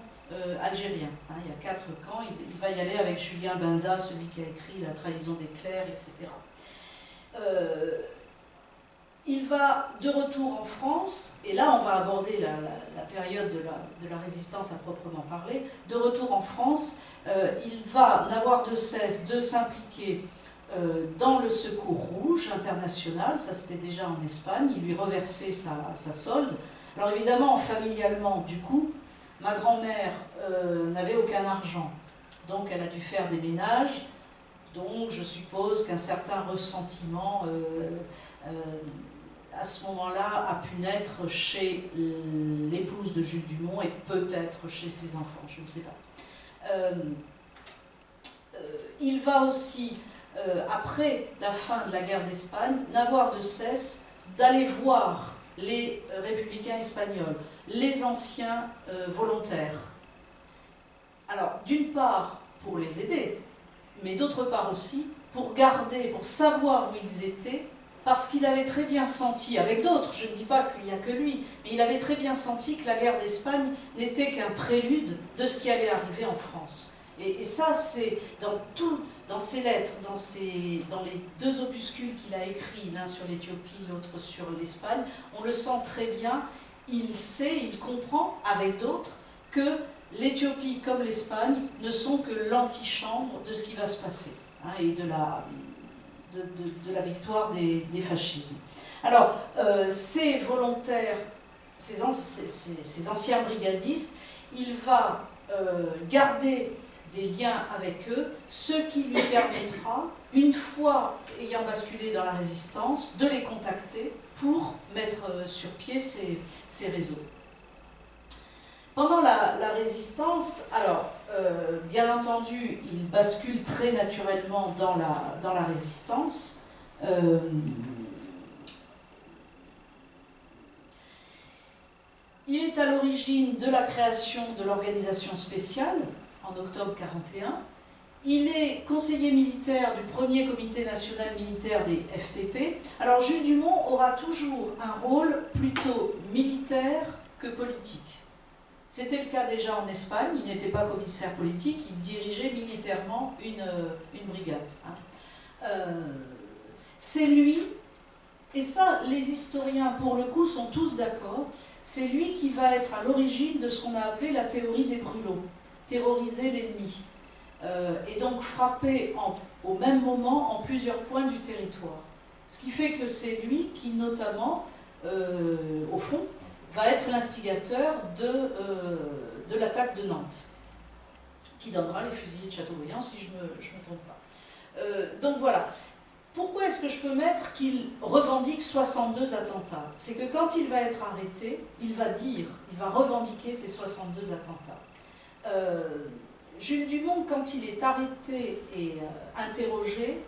algériens. Hein, il y a 4 camps, il va y aller avec Julien Binda, celui qui a écrit La trahison des clercs, etc. Il va de retour en France, et là on va aborder la période de la résistance à proprement parler. De retour en France, il va n'avoir de cesse de s'impliquer dans le Secours Rouge international, ça c'était déjà en Espagne, il lui reversait sa solde. Alors évidemment, familialement, du coup, ma grand-mère n'avait aucun argent, donc elle a dû faire des ménages, donc je suppose qu'un certain ressentiment à ce moment-là a pu naître chez l'épouse de Jules Dumont et peut-être chez ses enfants, je ne sais pas. Il va aussi, après la fin de la guerre d'Espagne, n'avoir de cesse d'aller voir les républicains espagnols, les anciens volontaires. Alors, d'une part, pour les aider, mais d'autre part aussi, pour garder, pour savoir où ils étaient, parce qu'il avait très bien senti, avec d'autres, je ne dis pas qu'il n'y a que lui, mais il avait très bien senti que la guerre d'Espagne n'était qu'un prélude de ce qui allait arriver en France. Et ça, c'est dans ses lettres, dans les deux opuscules qu'il a écrits, l'un sur l'Éthiopie, l'autre sur l'Espagne, on le sent très bien, il sait, il comprend, avec d'autres, que l'Éthiopie comme l'Espagne ne sont que l'antichambre de ce qui va se passer, hein, et de la victoire des fascismes. Alors, ces volontaires, ces anciens brigadistes, il va garder des liens avec eux, ce qui lui permettra, une fois ayant basculé dans la résistance, de les contacter pour mettre sur pied ces réseaux. Pendant la résistance, alors, bien entendu, il bascule très naturellement dans la résistance. Il est à l'origine de la création de l'organisation spéciale, en octobre 1941. Il est conseiller militaire du premier comité national militaire des FTP. Alors Jules Dumont aura toujours un rôle plutôt militaire que politique. C'était le cas déjà en Espagne, il n'était pas commissaire politique, il dirigeait militairement une brigade. C'est lui, et ça les historiens pour le coup sont tous d'accord, c'est lui qui va être à l'origine de ce qu'on a appelé la théorie des brûlots, terroriser l'ennemi, et donc frapper au même moment en plusieurs points du territoire. Ce qui fait que c'est lui qui notamment, au fond, va être l'instigateur de l'attaque de Nantes, qui donnera les fusillés de Châteaubriand, si je me trompe pas. Donc voilà. Pourquoi est-ce que je peux mettre qu'il revendique 62 attentats? C'est que quand il va être arrêté, il va revendiquer ces 62 attentats. Jules Dumont, quand il est arrêté et interrogé,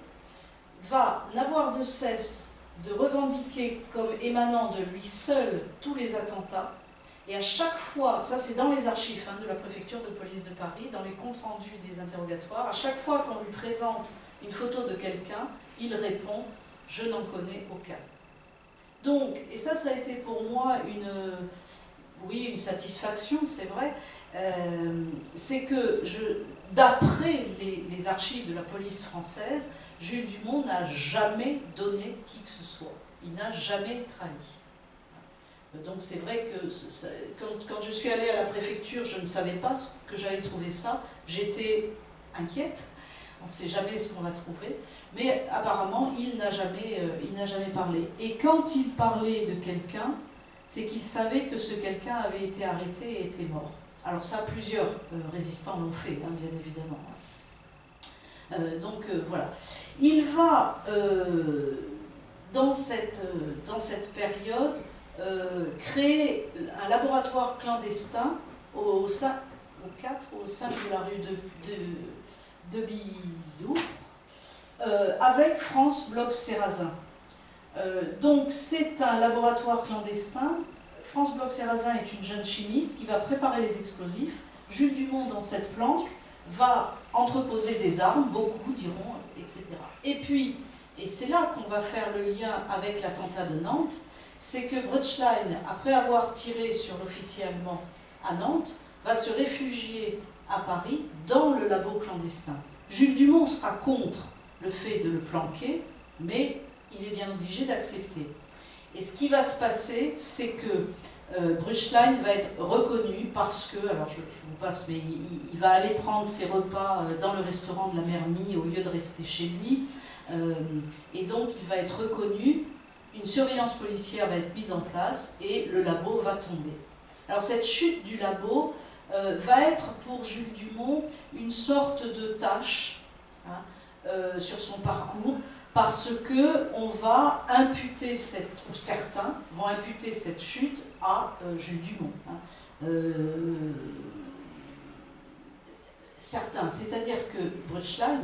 va n'avoir de cesse de revendiquer comme émanant de lui seul tous les attentats, et à chaque fois, ça c'est dans les archives de la préfecture de police de Paris, dans les comptes rendus des interrogatoires, à chaque fois qu'on lui présente une photo de quelqu'un, il répond « je n'en connais aucun ». Donc, et ça a été pour moi une satisfaction, c'est vrai, c'est que d'après les archives de la police française, Jules Dumont n'a jamais donné qui que ce soit. Il n'a jamais trahi. Donc c'est vrai que quand je suis allée à la préfecture, je ne savais pas que j'allais trouver ça. J'étais inquiète. On ne sait jamais ce qu'on va trouver. Mais apparemment, il n'a jamais parlé. Et quand il parlait de quelqu'un, c'est qu'il savait que ce quelqu'un avait été arrêté et était mort. Alors ça, plusieurs résistants l'ont fait, bien évidemment. Donc voilà. Il va, dans cette période, créer un laboratoire clandestin au 4 ou au 5 de la rue de Bidoux, avec France Bloch-Serrazin. Donc c'est un laboratoire clandestin. France Bloch-Serrazin est une jeune chimiste qui va préparer les explosifs. Jules Dumont, dans cette planque, va entreposer des armes, beaucoup diront, etc. Et puis, et c'est là qu'on va faire le lien avec l'attentat de Nantes, c'est que Brechlein, après avoir tiré sur l'officier allemand à Nantes, va se réfugier à Paris dans le labo clandestin. Jules Dumont sera contre le fait de le planquer, mais il est bien obligé d'accepter. Et ce qui va se passer, c'est que Brechlein va être reconnu parce que, alors je vous passe, mais il va aller prendre ses repas dans le restaurant de la Mère Mie au lieu de rester chez lui, et donc il va être reconnu, une surveillance policière va être mise en place et le labo va tomber. Alors cette chute du labo va être pour Jules Dumont une sorte de tâche sur son parcours, parce que on va imputer ou certains vont imputer cette chute à Jules Dumont. Certains, c'est-à-dire que Brechlein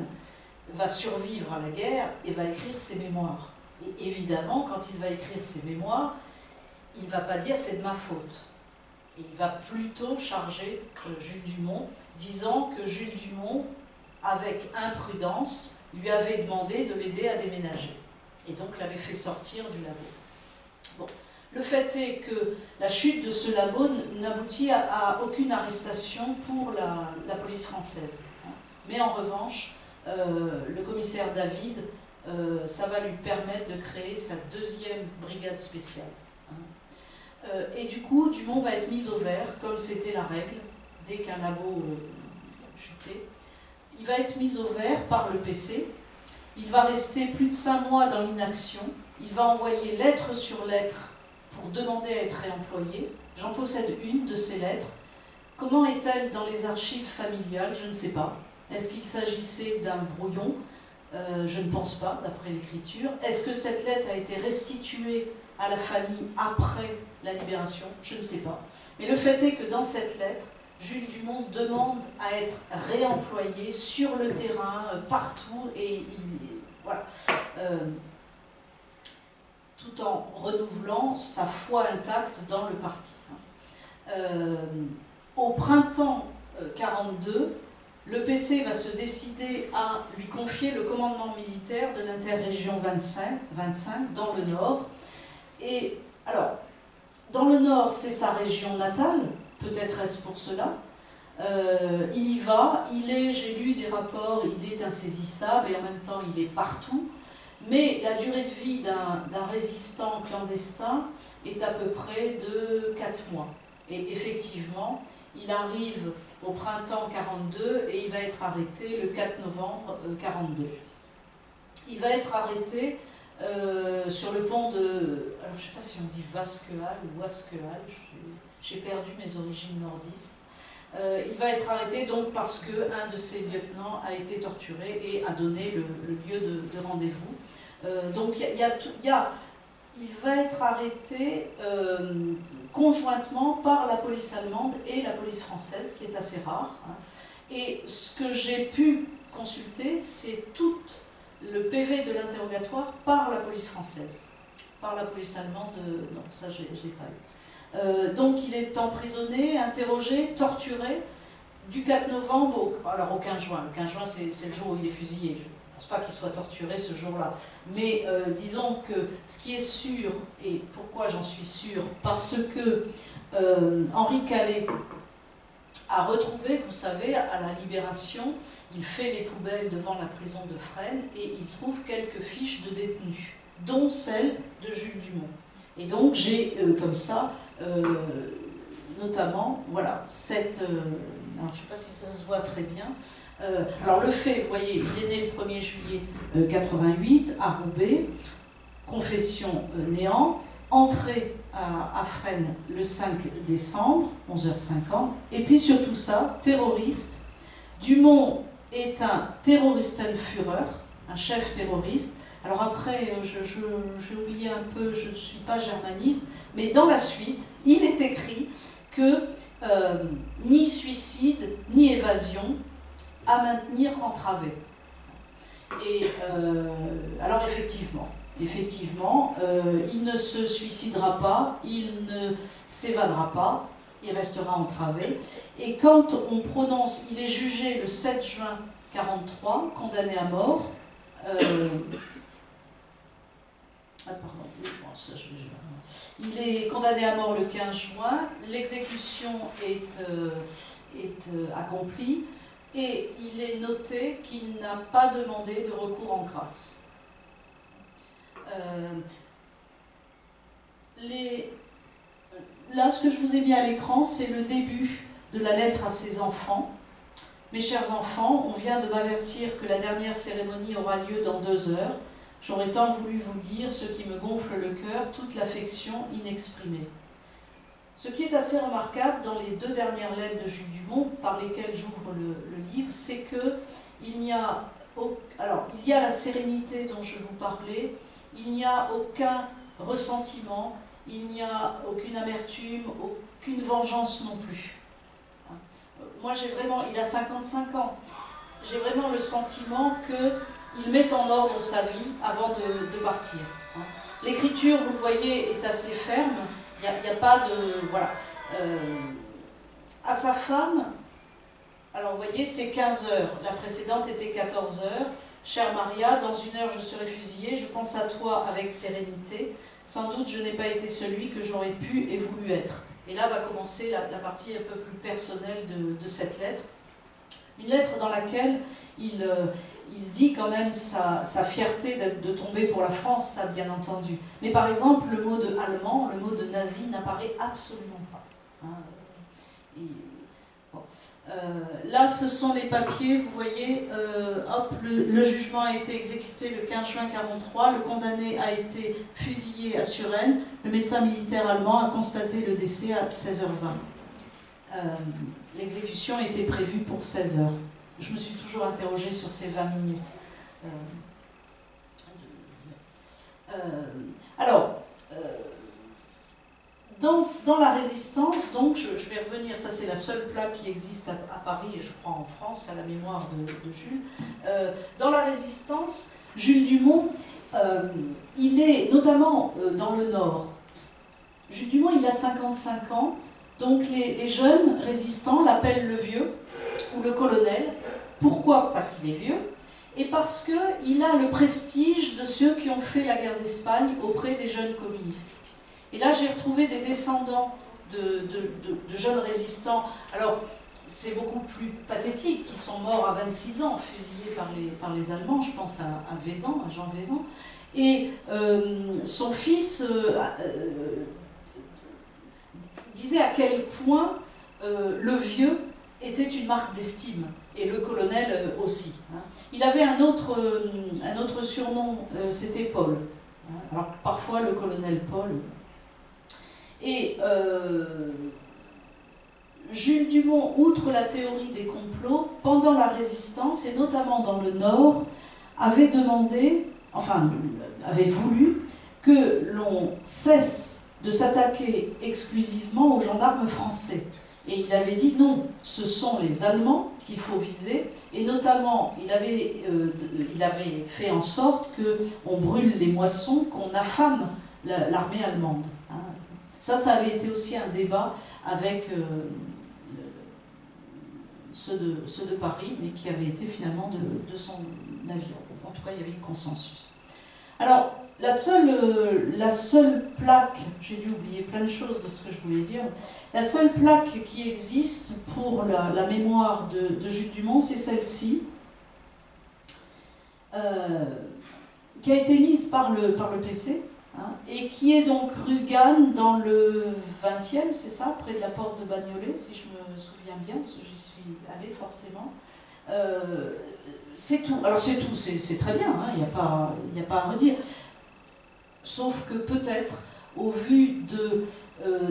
va survivre à la guerre et va écrire ses mémoires. Et évidemment, quand il va écrire ses mémoires, il ne va pas dire c'est de ma faute. Et il va plutôt charger Jules Dumont, disant que Jules Dumont, avec imprudence, lui avait demandé de l'aider à déménager. et donc l'avait fait sortir du labo. Bon. Le fait est que la chute de ce labo n'aboutit à aucune arrestation pour la police française. Mais en revanche, le commissaire David, ça va lui permettre de créer sa deuxième brigade spéciale. Et du coup, Dumont va être mis au vert, comme c'était la règle, dès qu'un labo chutait. Il va être mis au vert par le PC. Il va rester plus de 5 mois dans l'inaction. Il va envoyer lettre sur lettre pour demander à être réemployé. J'en possède une de ces lettres. Comment est-elle dans les archives familiales? Je ne sais pas. Est-ce qu'il s'agissait d'un brouillon? Je ne pense pas, d'après l'écriture. Est-ce que cette lettre a été restituée à la famille après la libération? Je ne sais pas. Mais le fait est que dans cette lettre, Jules Dumont demande à être réemployé sur le terrain, partout, et voilà. Tout en renouvelant sa foi intacte dans le parti. Au printemps 42, le PC va se décider à lui confier le commandement militaire de l'interrégion 25 dans le Nord. Et alors, dans le Nord, c'est sa région natale, peut-être est-ce pour cela. Il y va, j'ai lu des rapports, il est insaisissable et en même temps il est partout. Mais la durée de vie d'un résistant clandestin est à peu près de 4 mois. Et effectivement, il arrive au printemps 42 et il va être arrêté le 4 novembre 42. Il va être arrêté sur le pont de... Alors je ne sais pas si on dit Vasquehal ou Wasquehal, j'ai perdu mes origines nordistes. Il va être arrêté donc parce qu'un de ses lieutenants a été torturé et a donné le lieu de rendez-vous. Donc il va être arrêté conjointement par la police allemande et la police française, ce qui est assez rare. Et ce que j'ai pu consulter, c'est tout le PV de l'interrogatoire par la police française. Par la police allemande, non, ça je ne l'ai pas eu. Donc il est emprisonné, interrogé, torturé, du 4 novembre au 15 juin. Le 15 juin, c'est le jour où il est fusillé. Je ne pense pas qu'il soit torturé ce jour-là. Mais disons que ce qui est sûr, et pourquoi j'en suis sûre, parce que Henri Calais a retrouvé, vous savez, à la Libération, il fait les poubelles devant la prison de Fresnes et il trouve quelques fiches de détenus, dont celle de Jules Dumont. Et donc j'ai comme ça, notamment, voilà, cette... alors je ne sais pas si ça se voit très bien. Alors le fait, vous voyez, il est né le 1er juillet 88 à Roubaix, confession néant, entrée à Fresnes le 5 décembre, 11h50, et puis surtout ça, terroriste. Dumont est un Terroristenführer, un chef terroriste. Alors après, j'ai oublié un peu, je ne suis pas germaniste, mais dans la suite, il est écrit que ni suicide, ni évasion à maintenir entravés. Et alors effectivement, il ne se suicidera pas, il ne s'évadera pas, il restera entravé. Et quand on prononce, il est jugé le 7 juin 43, condamné à mort. Il est condamné à mort le 15 juin, l'exécution est accomplie et il est noté qu'il n'a pas demandé de recours en grâce. Là, ce que je vous ai mis à l'écran, c'est le début de la lettre à ses enfants. Mes chers enfants, on vient de m'avertir que la dernière cérémonie aura lieu dans 2 heures. J'aurais tant voulu vous dire ce qui me gonfle le cœur, toute l'affection inexprimée. Ce qui est assez remarquable dans les 2 dernières lettres de Jules Dumont, par lesquelles j'ouvre le livre, c'est qu'il n'y a... Alors, il y a la sérénité dont je vous parlais, il n'y a aucun ressentiment, il n'y a aucune amertume, aucune vengeance non plus. Moi, j'ai vraiment... Il a 55 ans. J'ai vraiment le sentiment qu'il met en ordre sa vie avant de partir. L'écriture, vous le voyez, est assez ferme. Il n'y a pas de... Voilà. À sa femme, Alors vous voyez, c'est 15 heures. La précédente était 14 heures. Chère Maria, dans 1 heure je serai fusillée. Je pense à toi avec sérénité. Sans doute je n'ai pas été celui que j'aurais pu et voulu être. Et là va commencer la partie un peu plus personnelle de cette lettre. Une lettre dans laquelle il dit quand même sa fierté de tomber pour la France, ça bien entendu. Mais par exemple, le mot de allemand, le mot de nazi n'apparaît absolument pas. Hein. Là, ce sont les papiers, vous voyez, hop, le jugement a été exécuté le 15 juin 1943, le condamné a été fusillé à Suresnes, le médecin militaire allemand a constaté le décès à 16h20. L'exécution était prévue pour 16h. Je me suis toujours interrogée sur ces 20 minutes. Dans la résistance, donc, je vais revenir, ça c'est la seule plaque qui existe à Paris et je crois en France, à la mémoire de Jules. Dans la résistance, Jules Dumont, il est notamment dans le Nord. Jules Dumont, il a 55 ans, donc les jeunes résistants l'appellent le vieux ou le colonel. Pourquoi? Parce qu'il est vieux et parce qu'il a le prestige de ceux qui ont fait la guerre d'Espagne auprès des jeunes communistes. Et là, j'ai retrouvé des descendants de jeunes résistants. Alors, c'est beaucoup plus pathétique, qui sont morts à 26 ans, fusillés par les Allemands. Je pense à Vaizan, à Jean Vaizan. Et son fils disait à quel point le vieux était une marque d'estime, et le colonel aussi. Hein. Il avait un autre surnom, c'était Paul. Hein. Alors, parfois, le colonel Paul... Et Jules Dumont, outre la théorie des complots, pendant la résistance, et notamment dans le Nord, avait demandé, enfin, avait voulu que l'on cesse de s'attaquer exclusivement aux gendarmes français. Et il avait dit non, ce sont les Allemands qu'il faut viser, et notamment, il avait fait en sorte qu'on brûle les moissons, qu'on affame l'armée allemande. Hein. Ça avait été aussi un débat avec ceux de Paris, mais qui avait été finalement de son avis. En tout cas, il y avait eu consensus. Alors, la seule plaque, j'ai dû oublier plein de choses de ce que je voulais dire, la seule plaque qui existe pour la mémoire de Jules Dumont, c'est celle-ci, qui a été mise par le PC, hein, et qui est donc rue Ganne dans le 20e, c'est ça, près de la porte de Bagnolet, si je me souviens bien, parce que j'y suis allée forcément. C'est tout. Alors c'est tout, c'est très bien, il n'y a pas à redire. Sauf que peut-être, au vu de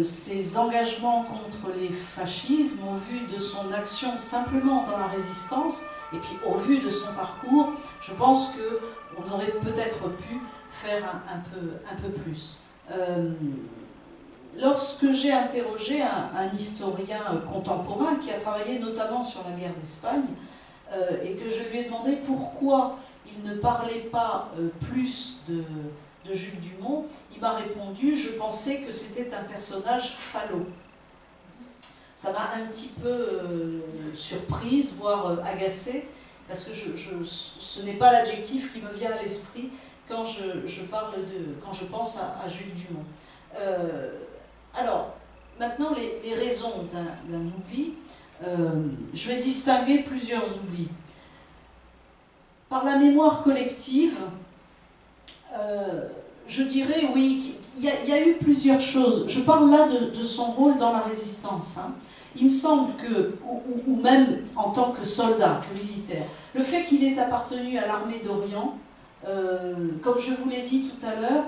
ses engagements contre les fascismes, au vu de son action simplement dans la résistance, et puis au vu de son parcours, je pense qu'on aurait peut-être pu faire un peu plus. Lorsque j'ai interrogé un historien contemporain qui a travaillé notamment sur la guerre d'Espagne, et que je lui ai demandé pourquoi il ne parlait pas plus de Jules Dumont, il m'a répondu « Je pensais que c'était un personnage falot ». Ça m'a un petit peu surprise, voire agacée, parce que ce n'est pas l'adjectif qui me vient à l'esprit quand quand je pense à Jules Dumont. Alors, maintenant, les raisons d'un oubli. Je vais distinguer plusieurs oublis. Par la mémoire collective, je dirais, oui, il y a eu plusieurs choses. Je parle là de son rôle dans la résistance. Hein. Il me semble que, ou même en tant que soldat, que militaire, le fait qu'il ait appartenu à l'armée d'Orient, comme je vous l'ai dit tout à l'heure,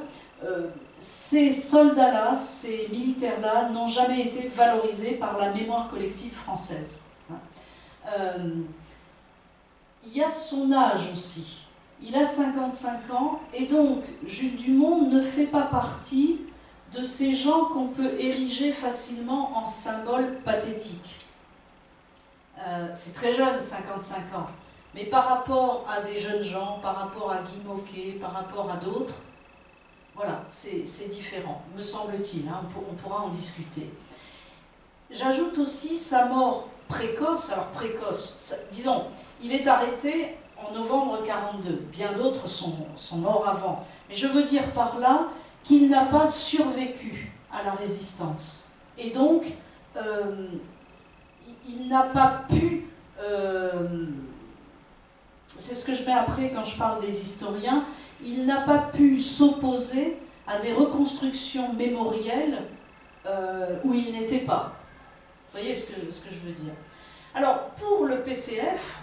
ces soldats-là, ces militaires-là n'ont jamais été valorisés par la mémoire collective française. Il y a son âge aussi. Il a 55 ans et donc Jules Dumont ne fait pas partie de ces gens qu'on peut ériger facilement en symbole pathétique. C'est très jeune, 55 ans. Mais par rapport à des jeunes gens, par rapport à Guy Môquet, par rapport à d'autres, voilà, c'est différent, me semble-t-il, hein, on pourra en discuter. J'ajoute aussi sa mort précoce. Alors précoce, disons, il est arrêté en novembre 42. Bien d'autres sont morts avant. Mais je veux dire par là qu'il n'a pas survécu à la résistance. Et donc, il n'a pas pu... c'est ce que je mets après quand je parle des historiens. Il n'a pas pu s'opposer à des reconstructions mémorielles où il n'était pas. Vous voyez ce que je veux dire? Alors, pour le PCF,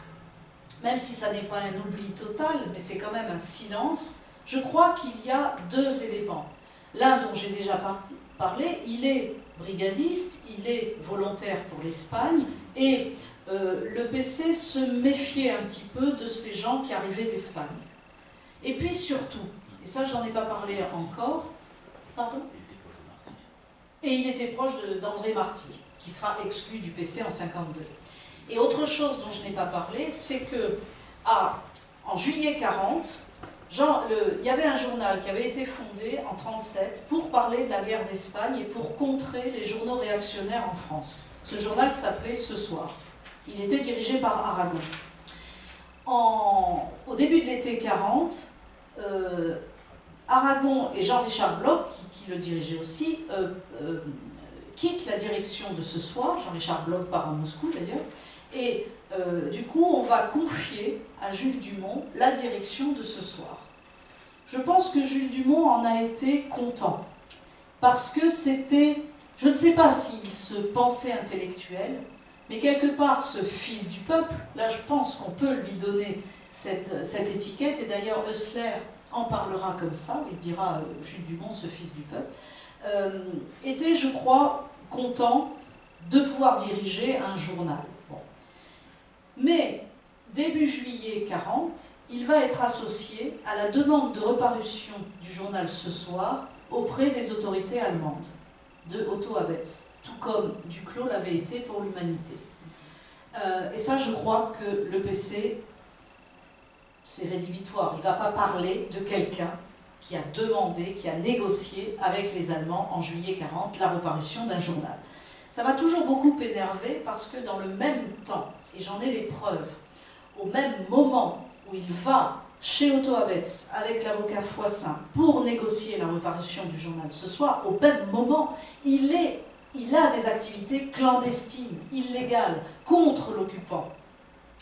même si ça n'est pas un oubli total, mais c'est quand même un silence, je crois qu'il y a deux éléments. L'un dont j'ai déjà parlé, il est brigadiste, il est volontaire pour l'Espagne, et le PC se méfiait un petit peu de ces gens qui arrivaient d'Espagne. Et puis surtout, et ça j'en ai pas parlé encore, pardon ? Et il était proche d'André Marty, qui sera exclu du PC en 52. Et autre chose dont je n'ai pas parlé, c'est que en juillet 40, il y avait un journal qui avait été fondé en 1937 pour parler de la guerre d'Espagne et pour contrer les journaux réactionnaires en France. Ce journal s'appelait Ce Soir. Il était dirigé par Aragon. Au début de l'été 40, Aragon et Jean-Richard Bloch, qui le dirigeait aussi, quittent la direction de Ce Soir. Jean-Richard Bloch part à Moscou d'ailleurs. Et du coup, on va confier à Jules Dumont la direction de Ce Soir. Je pense que Jules Dumont en a été content. Parce que c'était... Je ne sais pas s'il se pensait intellectuel, mais quelque part, ce fils du peuple, là je pense qu'on peut lui donner cette étiquette, et d'ailleurs Eusler en parlera comme ça, il dira Jules Dumont, ce fils du peuple, était, je crois, content de pouvoir diriger un journal. Bon. Mais, début juillet 40, il va être associé à la demande de reparution du journal Ce Soir auprès des autorités allemandes, de Otto Abetz, tout comme Duclos l'avait été pour l'Humanité. Et ça, je crois que le PC, c'est rédhibitoire. Il ne va pas parler de quelqu'un qui a demandé, qui a négocié avec les Allemands en juillet 40 la reparution d'un journal. Ça m'a toujours beaucoup énervé parce que dans le même temps, et j'en ai les preuves, au même moment où il va chez Otto Abetz avec l'avocat Foissin pour négocier la reparution du journal Ce Soir, au même moment, il a des activités clandestines, illégales, contre l'occupant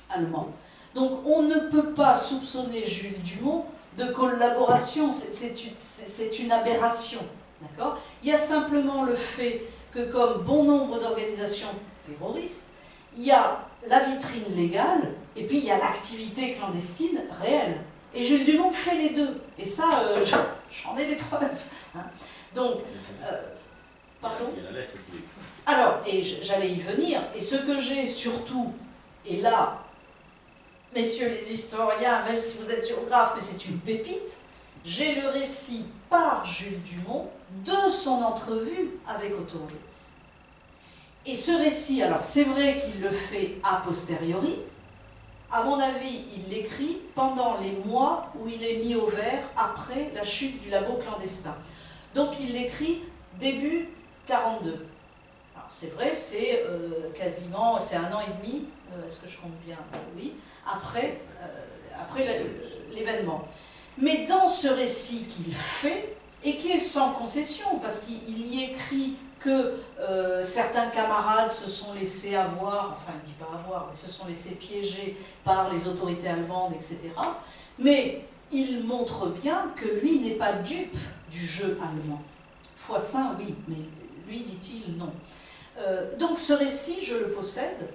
allemand. Donc on ne peut pas soupçonner Jules Dumont de collaboration, c'est une aberration. D'accord ? Il y a simplement le fait que, comme bon nombre d'organisations terroristes, il y a la vitrine légale et puis il y a l'activité clandestine réelle. Et Jules Dumont fait les deux. Et ça, j'en ai les preuves. Hein. Donc, pardon ? Alors, et j'allais y venir, et ce que j'ai surtout, et là, messieurs les historiens, même si vous êtes géographes, mais c'est une pépite, j'ai le récit par Jules Dumont de son entrevue avec Otto Abetz. Et ce récit, alors c'est vrai qu'il le fait a posteriori, à mon avis, il l'écrit pendant les mois où il est mis au vert après la chute du labo clandestin. Donc il l'écrit début 42. Alors c'est vrai, c'est quasiment, c'est 1 an et demi, est-ce que je compte bien? Oui, après l'événement. Mais dans ce récit qu'il fait, et qui est sans concession, parce qu'il y écrit que certains camarades se sont laissés avoir, enfin il ne dit pas avoir, mais se sont laissés piéger par les autorités allemandes, etc. Mais il montre bien que lui n'est pas dupe du jeu allemand. Foissin, oui, mais lui, dit-il, non. Donc ce récit, je le possède.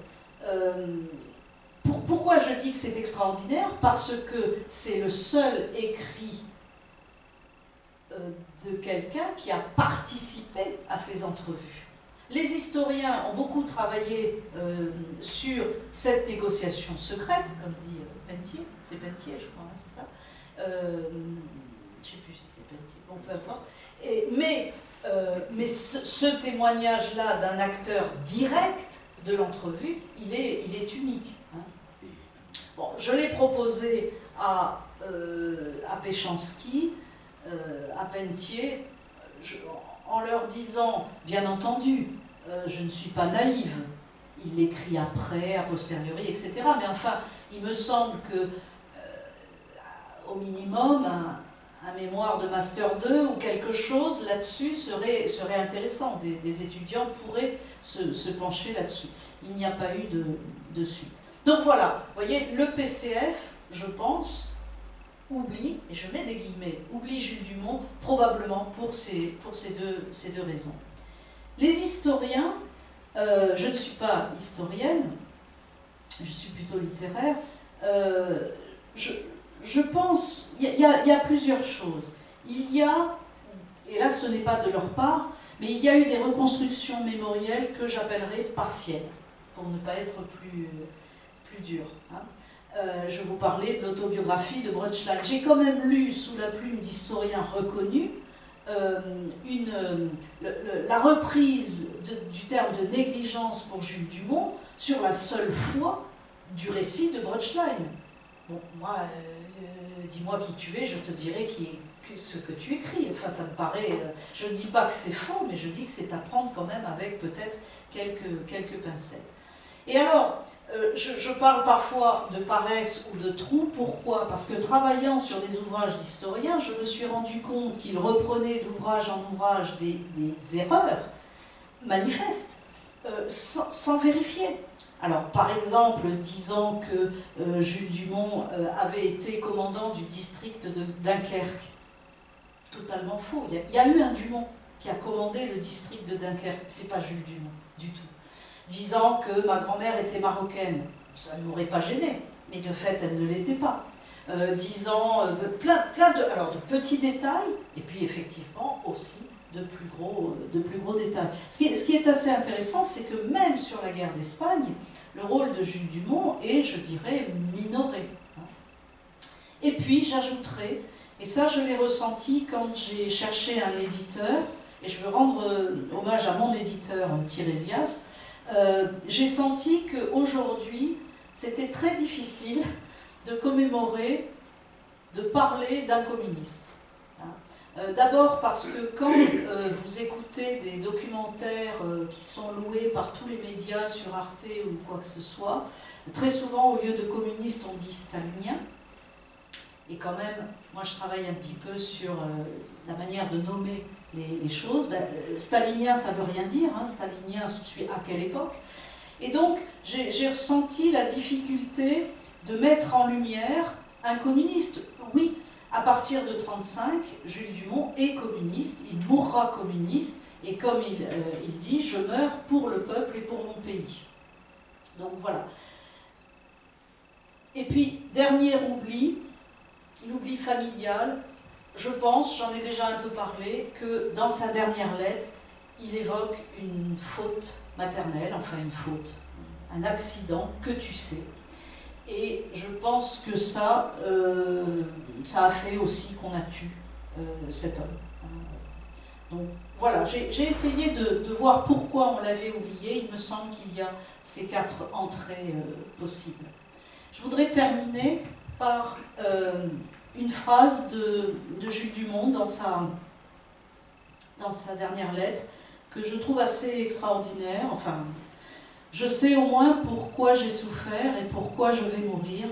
Pourquoi je dis que c'est extraordinaire? Parce que c'est le seul écrit de quelqu'un qui a participé à ces entrevues. Les historiens ont beaucoup travaillé sur cette négociation secrète, comme dit Pentier, c'est Pentier je crois, hein, c'est ça, je ne sais plus si c'est Pentier, bon peu importe, mais ce témoignage-là d'un acteur direct de l'entrevue, il est unique. Hein. Bon, je l'ai proposé à Péchanski, à Pentier, en leur disant, bien entendu, je ne suis pas naïve, il l'écrit après, a posteriori, etc. Mais enfin, il me semble que, au minimum, un mémoire de Master 2 ou quelque chose là-dessus serait intéressant. Des étudiants pourraient se pencher là-dessus. Il n'y a pas eu de suite. Donc voilà, vous voyez, le PCF, je pense, oublie, et je mets des guillemets, oublie Jules Dumont, probablement pour ces deux raisons. Les historiens, je ne suis pas historienne, je suis plutôt littéraire, je pense, il y a plusieurs choses. Il y a, et là ce n'est pas de leur part, mais il y a eu des reconstructions mémorielles que j'appellerais partielles, pour ne pas être plus dur. Hein. Je vous parlais de l'autobiographie de Brundtland. J'ai quand même lu, sous la plume d'historiens reconnus, la reprise du terme de négligence pour Jules Dumont sur la seule foi du récit de Brundtland. Bon, moi, dis-moi qui tu es, je te dirai ce que tu écris. Enfin, ça me paraît... je ne dis pas que c'est faux, mais je dis que c'est à prendre quand même avec peut-être quelques pincettes. Et alors, je parle parfois de paresse ou de trou. Pourquoi? Parce que travaillant sur des ouvrages d'historiens, je me suis rendu compte qu'ils reprenaient d'ouvrage en ouvrage des erreurs manifestes, sans vérifier. Alors, par exemple, disant que Jules Dumont avait été commandant du district de Dunkerque. Totalement faux. Il y a eu un Dumont qui a commandé le district de Dunkerque. C'est pas Jules Dumont, du tout. Disant que ma grand-mère était marocaine. Ça ne m'aurait pas gêné, mais de fait, elle ne l'était pas. Disant plein de petits détails, et puis effectivement aussi de plus gros détails. Ce qui est assez intéressant, c'est que même sur la guerre d'Espagne, le rôle de Jules Dumont est, je dirais, minoré. Et puis j'ajouterai, et ça je l'ai ressenti quand j'ai cherché un éditeur, et je veux rendre hommage à mon éditeur Tirésias, j'ai senti qu'aujourd'hui, c'était très difficile de commémorer, de parler d'un communiste. D'abord parce que quand vous écoutez des documentaires qui sont loués par tous les médias sur Arte ou quoi que ce soit, très souvent au lieu de communiste on dit stalinien. Et quand même, moi je travaille un petit peu sur la manière de nommer les choses. Stalinien ça veut rien dire, hein. Stalinien c'est à quelle époque? Et donc j'ai ressenti la difficulté de mettre en lumière un communiste. Oui, à partir de 1935, Jules Dumont est communiste, il mourra communiste, et comme il dit, je meurs pour le peuple et pour mon pays. Donc voilà. Et puis, dernier oubli, l'oubli familial, je pense, j'en ai déjà un peu parlé, que dans sa dernière lettre, il évoque une faute maternelle, enfin une faute, un accident que tu sais. Et je pense que ça a fait aussi qu'on a tué cet homme. Donc voilà, j'ai essayé de voir pourquoi on l'avait oublié. Il me semble qu'il y a ces 4 entrées possibles. Je voudrais terminer par une phrase de Jules Dumont dans sa dernière lettre, que je trouve assez extraordinaire. Enfin, je sais au moins pourquoi j'ai souffert et pourquoi je vais mourir.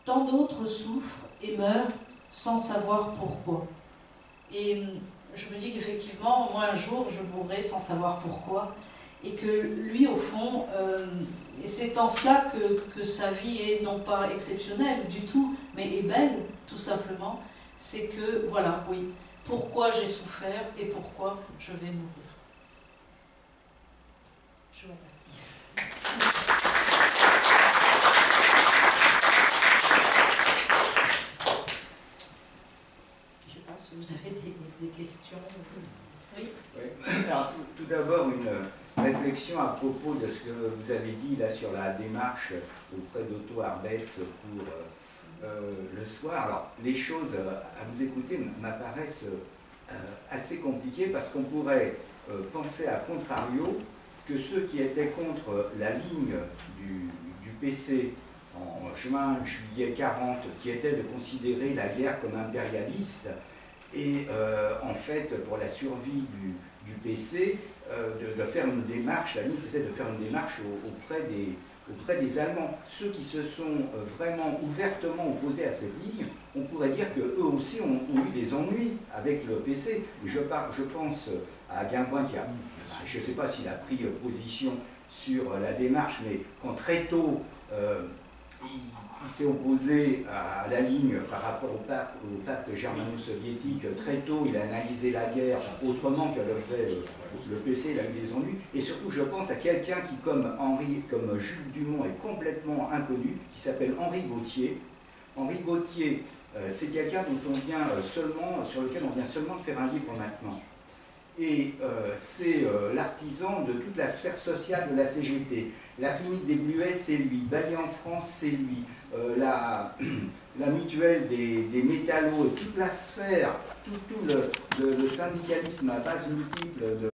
Tant d'autres souffrent et meurent sans savoir pourquoi. Et je me dis qu'effectivement, moi un jour, je mourrai sans savoir pourquoi. Et que lui, au fond, et c'est en cela que sa vie est non pas exceptionnelle du tout, mais est belle, tout simplement, c'est que, voilà, oui, pourquoi j'ai souffert et pourquoi je vais mourir. Je vous remercie. Je ne sais pas si vous avez des questions. Oui. Alors, tout d'abord, une réflexion à propos de ce que vous avez dit là sur la démarche auprès d'Otto Arbetz pour le soir. Alors, les choses à vous écouter m'apparaissent assez compliquées parce qu'on pourrait penser à contrario que ceux qui étaient contre la ligne du PC en juin-juillet 40, qui était de considérer la guerre comme impérialiste, et en fait, pour la survie du PC, de faire une démarche, la ministre essaie de faire une démarche auprès des Allemands. Ceux qui se sont vraiment ouvertement opposés à cette ligne, on pourrait dire qu'eux aussi ont eu des ennuis avec le PC. Je pense à Guimbrun qui a, je ne sais pas s'il a pris position sur la démarche, mais quand très tôt il s'est opposé à la ligne par rapport au pacte germano-soviétique, très tôt il a analysé la guerre autrement que le faisait le PC, il a eu des ennuis. Et surtout je pense à quelqu'un qui, comme Jules Dumont, est complètement inconnu, qui s'appelle Henri Gautier. Henri Gautier, c'est quelqu'un sur lequel on vient seulement de faire un livre maintenant. Et c'est l'artisan de toute la sphère sociale de la CGT. La clinique des Bluets, c'est lui. Bailly en France, c'est lui. La mutuelle des métallos, toute la sphère, tout le syndicalisme à base multiple de